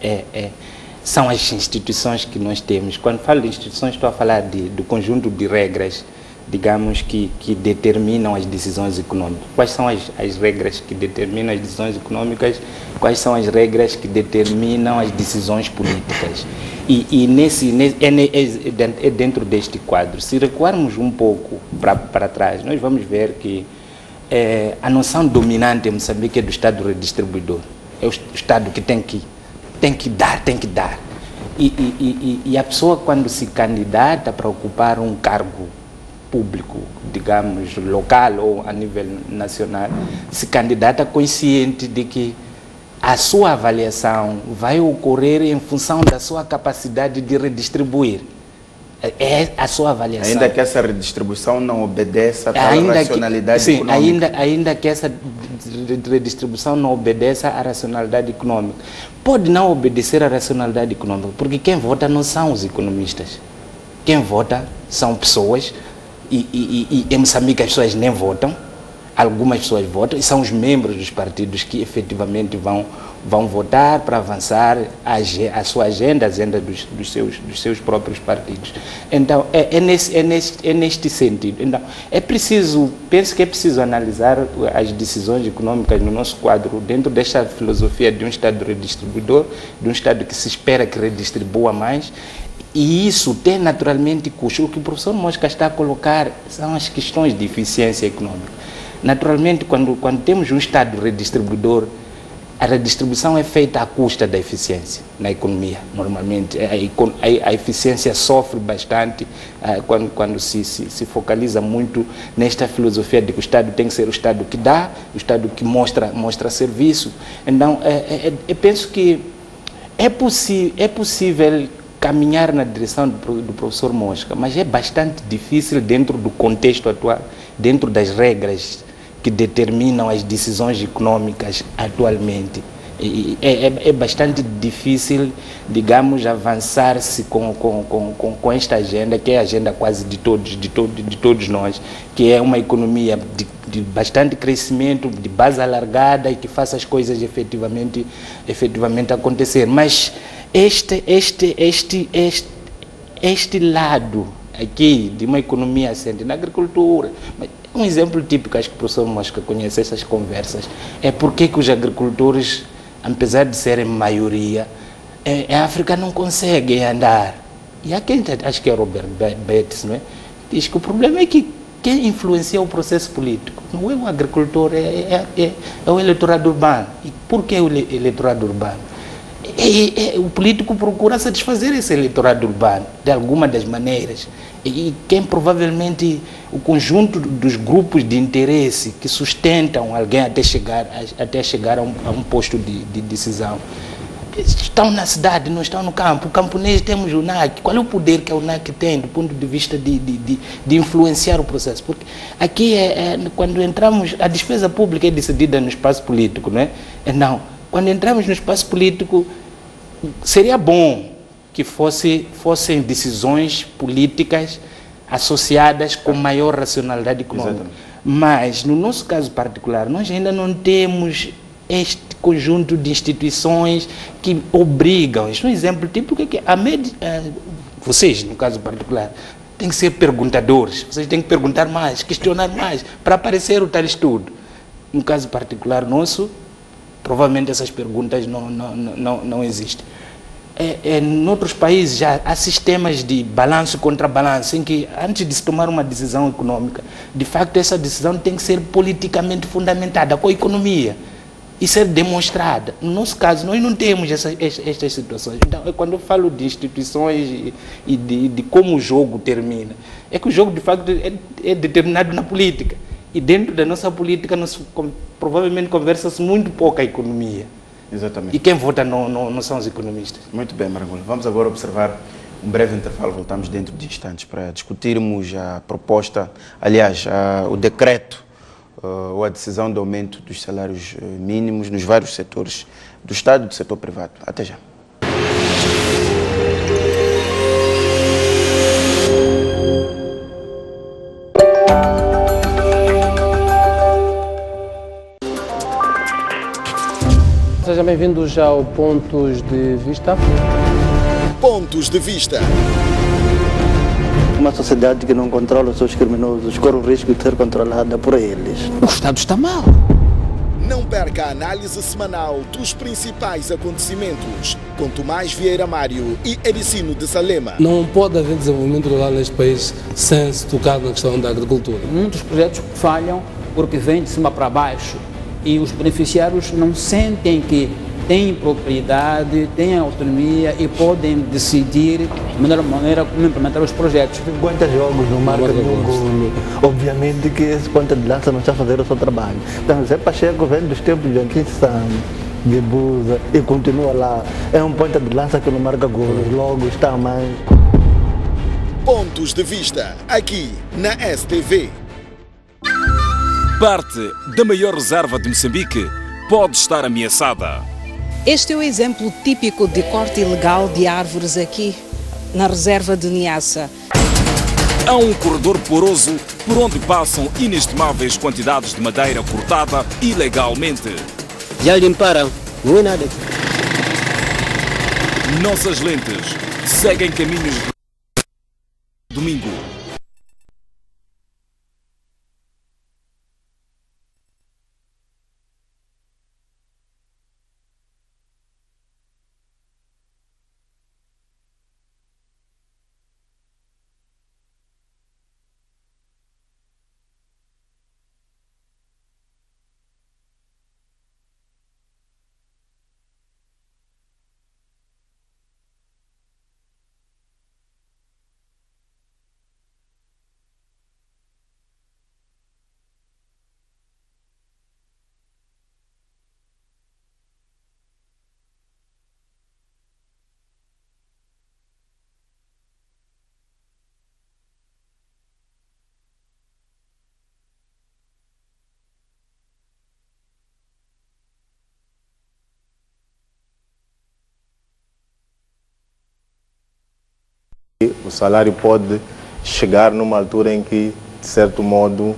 são as instituições que nós temos. Quando falo de instituições, estou a falar do conjunto de regras, digamos, que determinam as decisões econômicas. Quais são as regras que determinam as decisões econômicas? Quais são as regras que determinam as decisões políticas? E é dentro deste quadro. Se recuarmos um pouco para trás, nós vamos ver que a noção dominante em Moçambique é do Estado redistribuidor. É o Estado que tem que dar. E a pessoa, quando se candidata para ocupar um cargo público, digamos, local ou a nível nacional, se candidata consciente de que a sua avaliação vai ocorrer em função da sua capacidade de redistribuir. É a sua avaliação. Ainda que essa redistribuição não obedeça à racionalidade econômica. Ainda que essa redistribuição não obedeça à racionalidade econômica. Pode não obedecer à racionalidade econômica, porque quem vota não são os economistas. Quem vota são pessoas, e em Moçambique as pessoas nem votam, algumas pessoas votam, e são os membros dos partidos que efetivamente vão votar para avançar a sua agenda, a agenda dos seus próprios partidos. Então, é neste sentido. Então, penso que é preciso analisar as decisões econômicas no nosso quadro dentro desta filosofia de um Estado redistribuidor, de um Estado que se espera que redistribua mais, e isso tem naturalmente custos. O que o professor Mosca está a colocar são as questões de eficiência econômica. Naturalmente, quando temos um Estado redistribuidor, a redistribuição é feita à custa da eficiência na economia. Normalmente, a eficiência sofre bastante quando se focaliza muito nesta filosofia de que o Estado tem que ser o Estado que dá, o Estado que mostra serviço. Então, eu penso que é possível caminhar na direção do professor Mosca, mas é bastante difícil dentro do contexto atual, dentro das regras que determinam as decisões econômicas atualmente. É bastante difícil, digamos, avançar-se com esta agenda, que é a agenda quase de todos nós, que é uma economia de bastante crescimento, de base alargada e que faça as coisas efetivamente acontecer. Mas este lado aqui de uma economia assente na agricultura, um exemplo típico, acho que o professor Mosca conhece essas conversas, é porque que os agricultores, apesar de serem maioria, a África não conseguem andar. E aqui, acho que é Robert Bates, não é? Diz que o problema é que quem influencia o processo político não é o agricultor, é o eleitorado urbano. E por que o eleitorado urbano? O político procura satisfazer esse eleitorado urbano, de alguma das maneiras. E quem provavelmente, o conjunto dos grupos de interesse que sustentam alguém até chegar a um posto de decisão, estão na cidade, não estão no campo. O camponês, temos o NAC. Qual é o poder que o NAC tem do ponto de vista de influenciar o processo? Porque aqui, quando entramos, a despesa pública é decidida no espaço político, não é? Não. Quando entramos no espaço político, seria bom que fossem decisões políticas associadas com maior racionalidade econômica. Exatamente. Mas, no nosso caso particular, nós ainda não temos este conjunto de instituições que obrigam. Isto é um exemplo típico que vocês, no caso particular, têm que ser perguntadores, vocês têm que perguntar mais, questionar mais, para aparecer o tal estudo. No caso particular nosso, provavelmente essas perguntas não existem. Em outros países já há sistemas de balanço contra balanço, em que antes de se tomar uma decisão econômica, de facto essa decisão tem que ser politicamente fundamentada com a economia e ser demonstrada. No nosso caso, nós não temos estas situações. Então, quando eu falo de instituições e de como o jogo termina, é que o jogo de facto é determinado na política. E dentro da nossa política, provavelmente conversa-se muito pouco a economia. Exatamente. E quem vota não são os economistas. Muito bem, Marangula. Vamos agora observar um breve intervalo. Voltamos dentro de instantes para discutirmos a proposta, aliás, o decreto ou a decisão de aumento dos salários mínimos nos vários setores do Estado e do setor privado. Até já. Sejam bem-vindos ao Pontos de Vista. Pontos de Vista. Uma sociedade que não controla os seus criminosos corre o risco de ser controlada por eles. O Estado está mal. Não perca a análise semanal dos principais acontecimentos com Tomás Vieira Mário e Ericino de Salema. Não pode haver desenvolvimento rural neste país sem se tocar na questão da agricultura. Muitos projetos falham porque vêm de cima para baixo e os beneficiários não sentem que têm propriedade, têm autonomia e podem decidir de melhor maneira como implementar os projetos. Quantos jogos no marca do golo? Obviamente que esse ponta de lança não está a fazer o seu trabalho. Então, Zé Pacheco vem dos tempos de Joaquim Santos, de Busa, e continua lá. É um ponta de lança que não marca golos, logo está mais. Pontos de Vista, aqui na STV. Parte da maior reserva de Moçambique pode estar ameaçada. Este é o exemplo típico de corte ilegal de árvores aqui, na reserva de Niassa. Há um corredor poroso por onde passam inestimáveis quantidades de madeira cortada ilegalmente. Já limparam, não é nada. Nossas lentes seguem caminhos domingo. O salário pode chegar numa altura em que, de certo modo,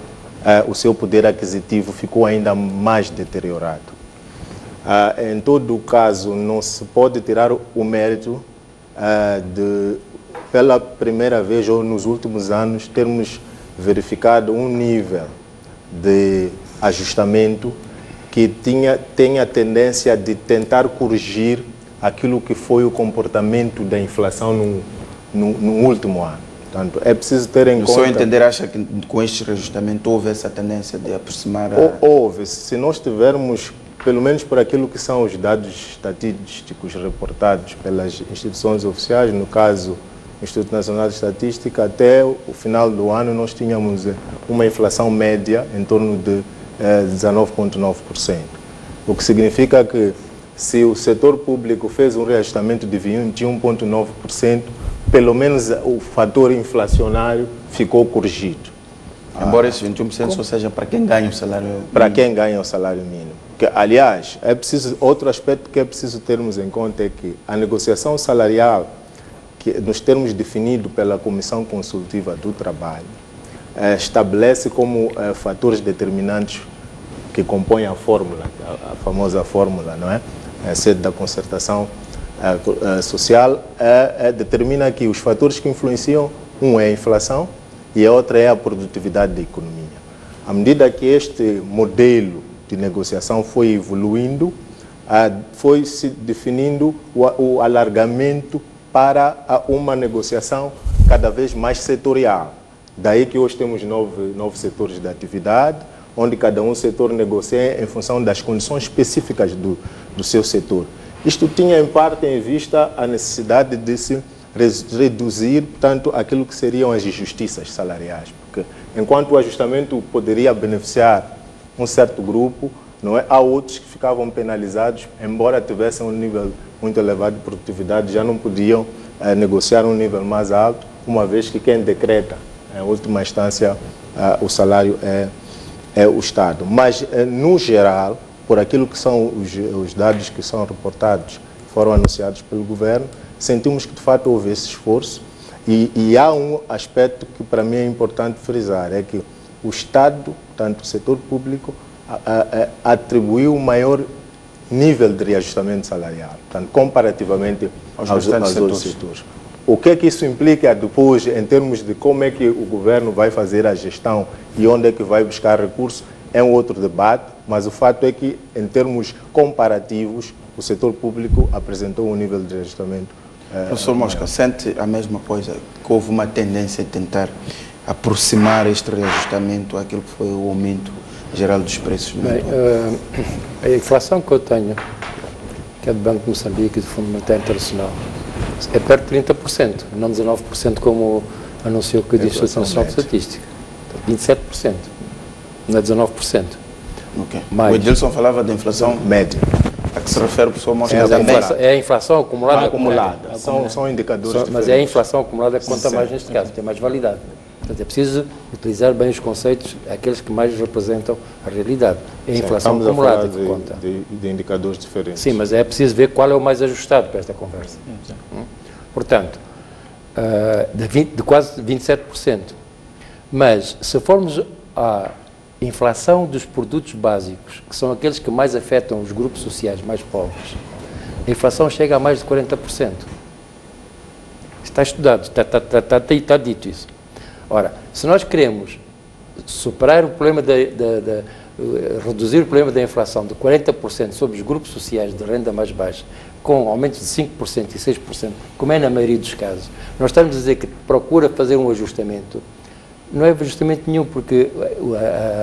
o seu poder aquisitivo ficou ainda mais deteriorado. Em todo o caso, não se pode tirar o mérito de, pela primeira vez ou nos últimos anos, termos verificado um nível de ajustamento que tem a tendência de tentar corrigir aquilo que foi o comportamento da inflação no último ano. Portanto, é preciso ter em conta... O senhor entender, acha que com este reajustamento houve essa tendência de aproximar Houve. Se nós tivermos, pelo menos por aquilo que são os dados estatísticos reportados pelas instituições oficiais, no caso do Instituto Nacional de Estatística, até o final do ano nós tínhamos uma inflação média em torno de 19,9%. O que significa que se o setor público fez um reajustamento de 21,9%, pelo menos o fator inflacionário ficou corrigido. Embora esse 21% só seja para quem ganha o salário mínimo. Para quem ganha o salário mínimo. Que, aliás, outro aspecto que é preciso termos em conta é que a negociação salarial nos termos definidos pela Comissão Consultiva do Trabalho, estabelece como fatores determinantes que compõem a fórmula, a famosa fórmula, não é? A sede da concertação social, determina que os fatores que influenciam, um é a inflação e a outra é a produtividade da economia. À medida que este modelo de negociação foi evoluindo, foi se definindo o alargamento para uma negociação cada vez mais setorial. Daí que hoje temos nove setores de atividade, onde cada um setor negocia em função das condições específicas do seu setor. Isto tinha, em parte, em vista a necessidade de se reduzir, portanto, aquilo que seriam as injustiças salariais. Porque, enquanto o ajustamento poderia beneficiar um certo grupo, não é? Há outros que ficavam penalizados, embora tivessem um nível muito elevado de produtividade, já não podiam negociar um nível mais alto, uma vez que quem decreta, em última instância, o salário é o Estado. Mas, no geral, por aquilo que são os dados que são reportados, foram anunciados pelo governo, sentimos que de fato houve esse esforço e há um aspecto que para mim é importante frisar, é que o Estado, tanto o setor público, atribuiu o maior nível de reajustamento salarial, portanto, comparativamente aos outros setores. O que é que isso implica depois, em termos de como é que o governo vai fazer a gestão e onde é que vai buscar recursos, é um outro debate, mas o fato é que, em termos comparativos, o setor público apresentou um nível de reajustamento. Professor Mosca, sente a mesma coisa, que houve uma tendência de tentar aproximar este reajustamento àquilo que foi o aumento geral dos preços? Bem, a inflação que eu tenho, que é do Banco de Moçambique e do Fundo Monetário Internacional, é perto de 30%, não 19% como anunciou que o Instituto Nacional de Estatística. 27%, não é 19%. Okay. Mas, o Edilson falava da inflação média. A que se refere o professor Mosca? É a inflação acumulada. São indicadores diferentes. Mas é a inflação acumulada que conta mais neste caso, tem mais validade. Portanto, é preciso utilizar bem os conceitos, aqueles que mais representam a realidade. É a inflação acumulada que conta. De indicadores diferentes. Sim, mas é preciso ver qual é o mais ajustado para esta conversa. Portanto, de quase 27%. Mas, se formos à inflação dos produtos básicos, que são aqueles que mais afetam os grupos sociais mais pobres, a inflação chega a mais de 40%. Está estudado, está dito isso. Ora, se nós queremos superar o problema reduzir o problema da inflação de 40% sobre os grupos sociais de renda mais baixa, com aumentos de 5% e 6%, como é na maioria dos casos, nós estamos a dizer que procura fazer um ajustamento. Não é ajustamento nenhum, porque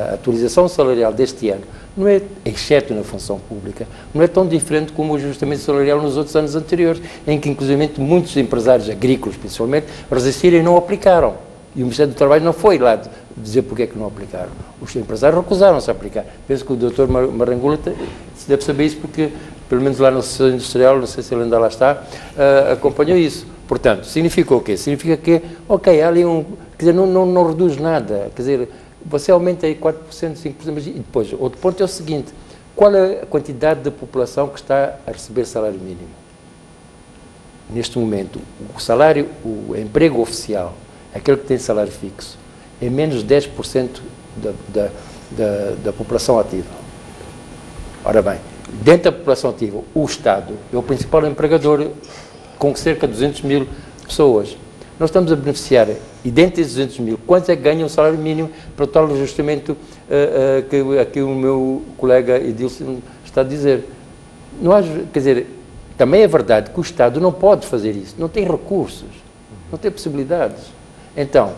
a atualização salarial deste ano não é, exceto na função pública, não é tão diferente como o ajustamento salarial nos outros anos anteriores, em que, inclusive, muitos empresários agrícolas, principalmente, resistiram e não aplicaram. E o Ministério do Trabalho não foi lá dizer porque é que não aplicaram. Os empresários recusaram-se a aplicar. Penso que o Dr. Marangula deve saber isso, porque, pelo menos lá no setor industrial, não sei se ele ainda lá está, acompanhou isso. Portanto, significa o quê? Significa que, ok, há ali quer dizer, não reduz nada, quer dizer, você aumenta aí 4%, 5%, mas e depois, outro ponto é o seguinte, qual é a quantidade da população que está a receber salário mínimo? Neste momento, o emprego oficial, aquele que tem salário fixo, é menos de 10% da população ativa. Ora bem, dentro da população ativa, o Estado é o principal empregador, com cerca de 200 mil pessoas. Nós estamos a beneficiar, e dentro desses 200 mil, quantos é que ganham o salário mínimo para o tal ajustamento que aqui o meu colega Edilson está a dizer? Não há, quer dizer, também é verdade que o Estado não pode fazer isso, não tem recursos, não tem possibilidades. Então,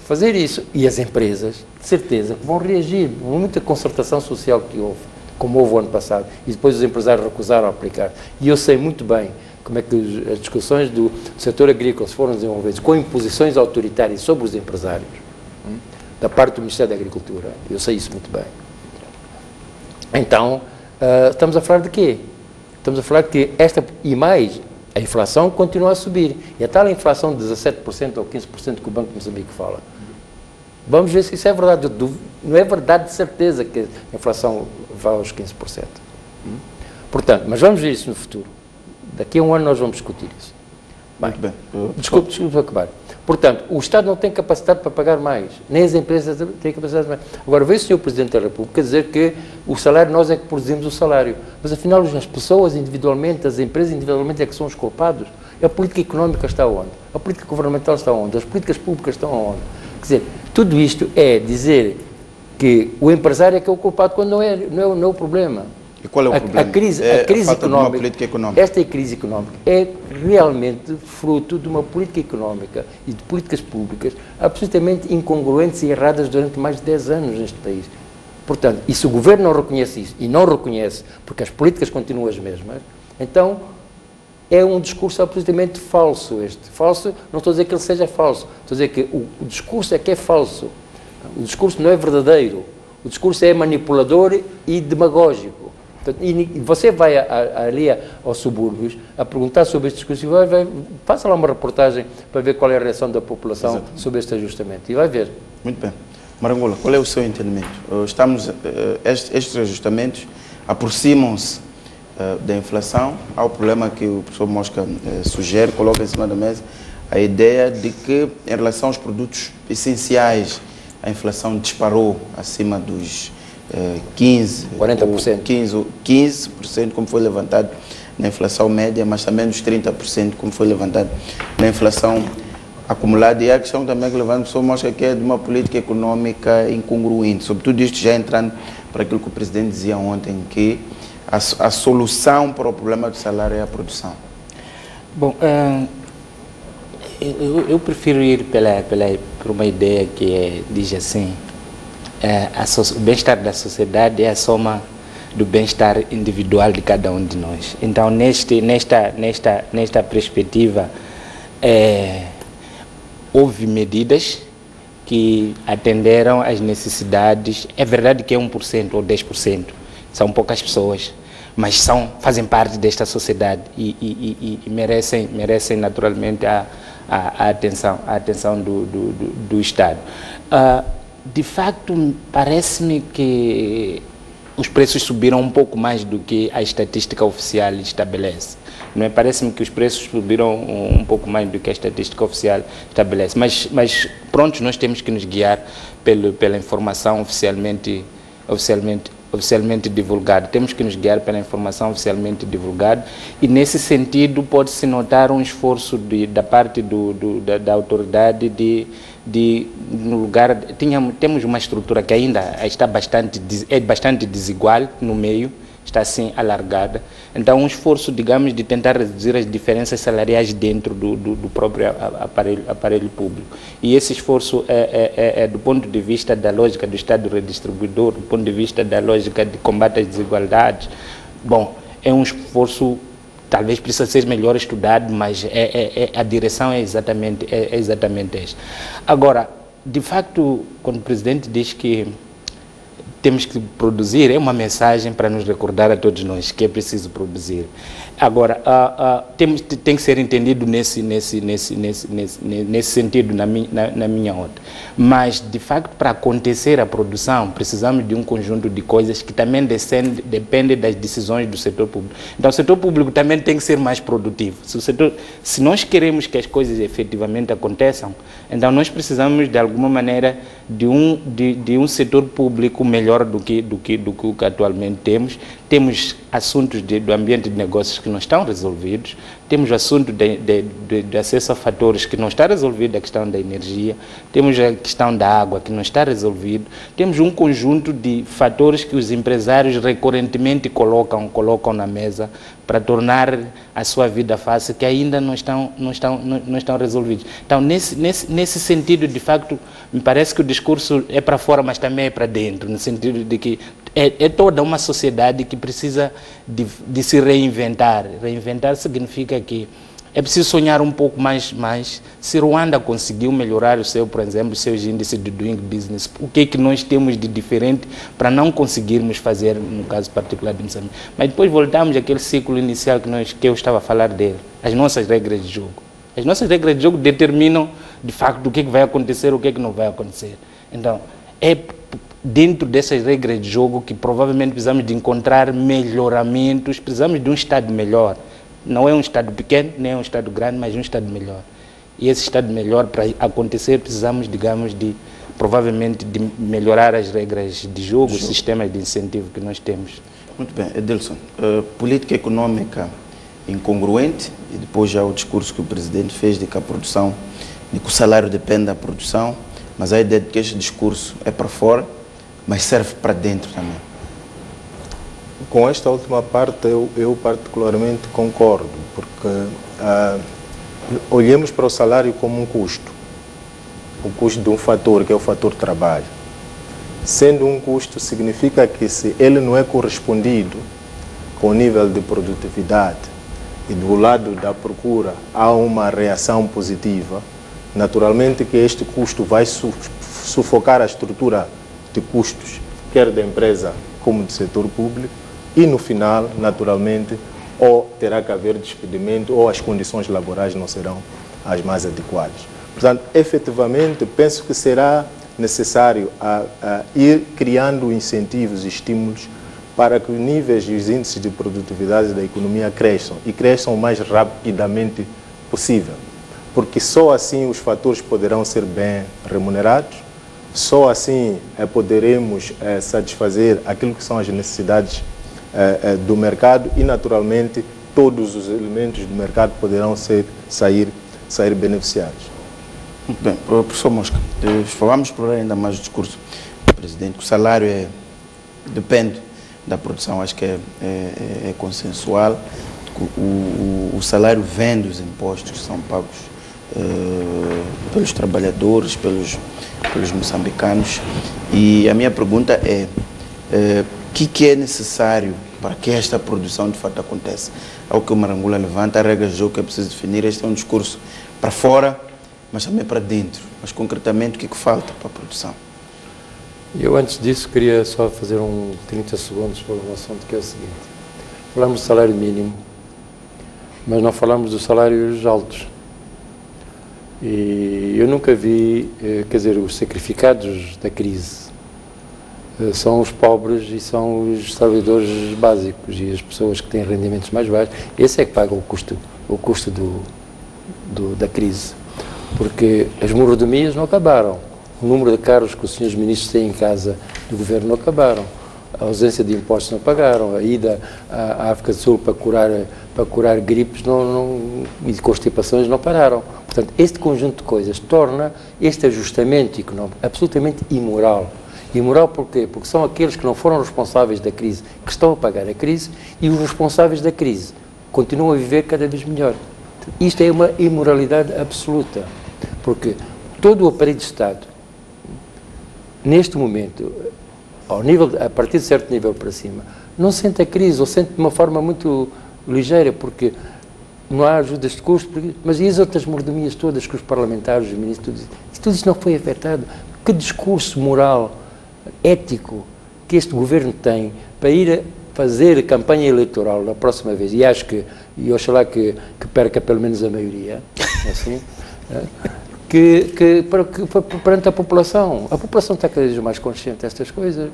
fazer isso, e as empresas, de certeza, vão reagir, muita concertação social que houve, como houve o ano passado, e depois os empresários recusaram a aplicar. E eu sei muito bem como é que as discussões do setor agrícola se foram desenvolvidas com imposições autoritárias sobre os empresários, da parte do Ministério da Agricultura. Eu sei isso muito bem. Então, estamos a falar de quê? Estamos a falar de que e mais, a inflação continua a subir. E a tal inflação de 17% ou 15% que o Banco de Moçambique fala. Vamos ver se isso é verdade. Não é verdade de certeza que a inflação vai aos 15%. Portanto, mas vamos ver isso no futuro. Daqui a um ano nós vamos discutir isso. Muito bem. Desculpe acabar. Portanto, o Estado não tem capacidade para pagar mais, nem as empresas têm capacidade para mais. Agora, veio o Sr. Presidente da República dizer que o salário, nós é que produzimos o salário. Mas, afinal, as pessoas individualmente, as empresas individualmente é que são os culpados. A política económica está onde? A política governamental está onde? As políticas públicas estão onde? Quer dizer, tudo isto é dizer que o empresário é que é o culpado quando não é o problema. E qual é o problema? A crise económica, esta crise económica é realmente fruto de uma política económica e de políticas públicas absolutamente incongruentes e erradas durante mais de 10 anos neste país. Portanto, e se o governo não reconhece isso, e não reconhece, porque as políticas continuam as mesmas, então é um discurso absolutamente falso este. Falso, não estou a dizer que ele seja falso, estou a dizer que o discurso é que é falso. O discurso não é verdadeiro. O discurso é manipulador e demagógico. E você vai ali aos subúrbios a perguntar sobre este discurso e faça lá uma reportagem para ver qual é a reação da população sobre este ajustamento. E vai ver. Muito bem. Marangula, qual é o seu entendimento? Estes ajustamentos aproximam-se da inflação. Há o problema que o professor Mosca sugere, coloca em cima da mesa, a ideia de que, em relação aos produtos essenciais, a inflação disparou acima dos 15%, como foi levantado na inflação média, mas também dos 30%, como foi levantado na inflação acumulada. E a questão também que levanta, o professor mostra que é de uma política econômica incongruente, sobretudo isto já entrando para aquilo que o presidente dizia ontem, que a solução para o problema do salário é a produção. Bom, eu prefiro ir por uma ideia que diz assim, o bem-estar da sociedade é a soma do bem-estar individual de cada um de nós. Então, nesta perspectiva, houve medidas que atenderam às necessidades. É verdade que é 1% ou 10%, são poucas pessoas, mas fazem parte desta sociedade e merecem naturalmente a atenção do Estado. De facto, parece-me que os preços subiram um pouco mais do que a estatística oficial estabelece. Não é? Parece-me que os preços subiram um pouco mais do que a estatística oficial estabelece. Mas pronto, nós temos que nos guiar pela informação oficialmente divulgada. Temos que nos guiar pela informação oficialmente divulgada e, nesse sentido, pode-se notar um esforço da parte da autoridade no lugar. Temos uma estrutura que ainda está bastante desigual no meio, está assim alargada. Então, um esforço, digamos, de tentar reduzir as diferenças salariais dentro do próprio aparelho público. E esse esforço é do ponto de vista da lógica do Estado redistribuidor, do ponto de vista da lógica de combate às desigualdades. Bom, é um esforço, talvez precisa ser melhor estudado, mas a direção é exatamente essa. Agora, de facto, quando o presidente diz que temos que produzir, é uma mensagem para nos recordar a todos nós que é preciso produzir. Agora, tem que ser entendido nesse sentido, na minha onda. Mas, de facto, para acontecer a produção, precisamos de um conjunto de coisas que também dependem das decisões do setor público. Então, o setor público também tem que ser mais produtivo. Se nós queremos que as coisas efetivamente aconteçam, então nós precisamos, de alguma maneira, de um setor público melhor do que o que atualmente temos. Temos assuntos do ambiente de negócios que não estão resolvidos, temos o assunto de acesso a fatores que não está resolvido, a questão da energia, temos a questão da água que não está resolvido, temos um conjunto de fatores que os empresários recorrentemente colocam na mesa para tornar a sua vida fácil, que ainda não estão resolvidos. Então, nesse sentido, de facto, me parece que o discurso é para fora, mas também é para dentro, no sentido de que é toda uma sociedade que precisa de se reinventar. Reinventar significa que é preciso sonhar um pouco mais. Se Ruanda conseguiu melhorar por exemplo, os seus índices de doing business, o que é que nós temos de diferente para não conseguirmos fazer, no caso particular de Moçambique? Mas depois voltamos àquele ciclo inicial que eu estava a falar dele, as nossas regras de jogo. As nossas regras de jogo determinam, de facto, o que é que vai acontecer, o que é que não vai acontecer. Então, é dentro dessas regras de jogo que provavelmente precisamos de encontrar melhoramentos, precisamos de um Estado melhor. não é um Estado pequeno, nem é um Estado grande, mas um Estado melhor. E esse Estado melhor, para acontecer, precisamos, digamos, provavelmente de melhorar as regras de jogo, os sistemas de incentivo que nós temos. Muito bem, Edilson, política econômica incongruente, e depois já o discurso que o presidente fez de que a produção, de que o salário depende da produção, mas a ideia de que este discurso é para fora, mas serve para dentro também. Com esta última parte eu particularmente concordo, porque olhemos para o salário como um custo. O custo de um fator, que é o fator trabalho. Sendo um custo, significa que se ele não é correspondido com o nível de produtividade e do lado da procura há uma reação positiva, naturalmente que este custo vai sufocar a estrutura de custos, quer da empresa como do setor público, e no final, naturalmente, ou terá que haver despedimento ou as condições laborais não serão as mais adequadas. Portanto, efetivamente, penso que será necessário ir criando incentivos e estímulos para que os níveis e os índices de produtividade da economia cresçam e cresçam o mais rapidamente possível, porque só assim os fatores poderão ser bem remunerados, só assim poderemos satisfazer aquilo que são as necessidades do mercado e, naturalmente, todos os elementos do mercado poderão sair beneficiados. Muito bem, professor Mosca, vamos explorar ainda mais o discurso do presidente, que o salário depende da produção, acho que é consensual, o salário vem dos impostos que são pagos pelos trabalhadores, pelos moçambicanos, e a minha pergunta é, o que é necessário para que esta produção de fato aconteça? Ao que o Marangula levanta, a regra de jogo que é preciso definir, este é um discurso para fora, mas também para dentro. Mas concretamente, o que falta para a produção? Eu antes disso queria só fazer 30 segundos para um assunto que é o seguinte. Falamos do salário mínimo, mas não falamos dos salários altos. E eu nunca vi, quer dizer, os sacrificados da crise são os pobres e são os trabalhadores básicos e as pessoas que têm rendimentos mais baixos. Esse é que paga o custo da crise. Porque as mordomias não acabaram. O número de carros que os senhores ministros têm em casa do governo não acabaram. A ausência de impostos não pagaram. A ida à África do Sul para curar gripes e constipações não pararam. Portanto, este conjunto de coisas torna este ajustamento económico absolutamente imoral. Imoral porquê? Porque são aqueles que não foram responsáveis da crise que estão a pagar a crise e os responsáveis da crise continuam a viver cada vez melhor. Isto é uma imoralidade absoluta, porque todo o aparelho de Estado, neste momento, a partir de certo nível para cima, não sente a crise, ou sente de uma forma muito ligeira, porque não há ajudas de custo, mas e as outras mordomias todas que os parlamentares, os ministros, tudo isso não foi afetado? Que discurso moral, ético, que este governo tem para ir fazer campanha eleitoral na próxima vez, e acho que, e oxalá que perca pelo menos a maioria, assim, perante a população está cada vez mais consciente destas coisas.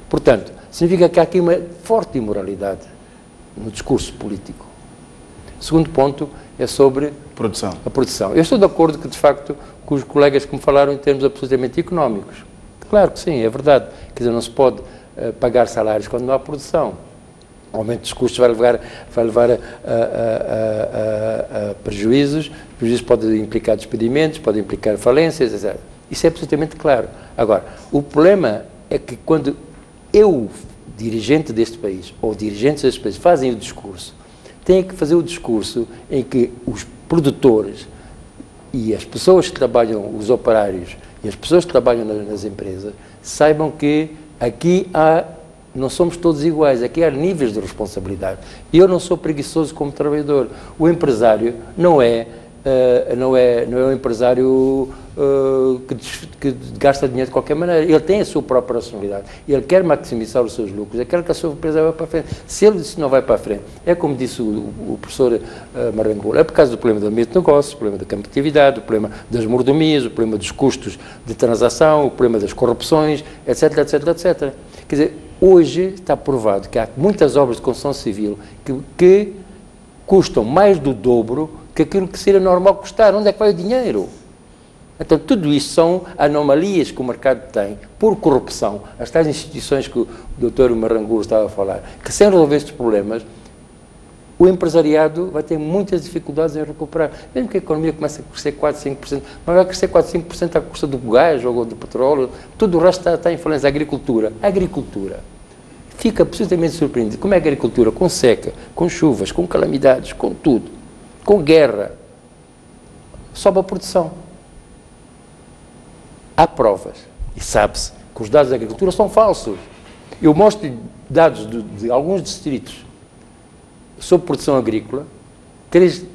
Portanto, significa que há aqui uma forte imoralidade no discurso político. O segundo ponto é sobre a produção. Eu estou de acordo que, de facto, com os colegas que me falaram em termos absolutamente económicos. Claro que sim, é verdade. Quer dizer, não se pode pagar salários quando não há produção. O aumento dos custos vai levar a prejuízos. Prejuízos podem implicar despedimentos, podem implicar falências, etc. Isso é absolutamente claro. Agora, o problema é que quando dirigente deste país, ou dirigentes deste país, fazem o discurso, têm que fazer o discurso em que os produtores e as pessoas que trabalham, os operários, e as pessoas que trabalham nas empresas, saibam que aqui não somos todos iguais, aqui há níveis de responsabilidade. E eu não sou preguiçoso como trabalhador. O empresário não é um empresário que gasta dinheiro de qualquer maneira. Ele tem a sua própria racionalidade. Ele quer maximizar os seus lucros, ele quer que a sua empresa vá para a frente. Se ele não vai para a frente, é como disse o professor Marangula, é por causa do problema do ambiente de negócios, o problema da competitividade, o problema das mordomias, o problema dos custos de transação, o problema das corrupções, etc, etc, etc. Quer dizer, hoje está provado que há muitas obras de construção civil que custam mais do dobro que aquilo que seria normal custar. Onde é que vai o dinheiro? Então, tudo isto são anomalias que o mercado tem por corrupção. As tais instituições que o Dr. Marangula estava a falar, que sem resolver estes problemas, o empresariado vai ter muitas dificuldades em recuperar. Mesmo que a economia comece a crescer 4, 5%, mas vai crescer 4, 5% à custa do gás ou do petróleo, tudo o resto está em influência. A agricultura. A agricultura fica absolutamente surpreendido. Como é a agricultura? Com seca, com chuvas, com calamidades, com tudo, com guerra, sobe a produção. Há provas, e sabe-se que os dados da agricultura são falsos. Eu mostro dados de alguns distritos sobre produção agrícola,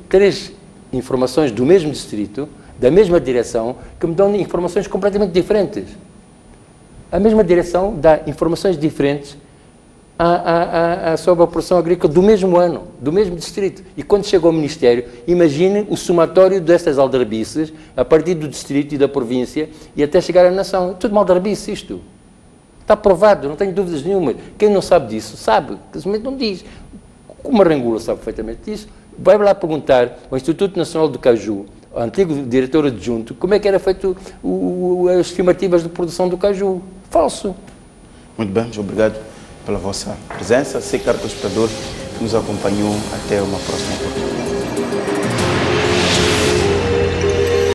três informações do mesmo distrito, da mesma direção, que me dão informações completamente diferentes. A mesma direção dá informações diferentes sobre a produção agrícola do mesmo ano, do mesmo distrito. E quando chega ao Ministério, imagine o somatório destas aldrabices, a partir do distrito e da província, e até chegar à nação. Tudo uma aldrabice isto. Está provado, não tenho dúvidas nenhuma. Quem não sabe disso, sabe, simplesmente não diz. O Marangula sabe perfeitamente disso. Vai lá perguntar ao Instituto Nacional do Caju, ao antigo diretor adjunto, como é que era feito as estimativas de produção do caju. Falso. Muito bem, muito obrigado pela vossa presença. Sei, caro telespectador, que nos acompanhou. Até uma próxima oportunidade.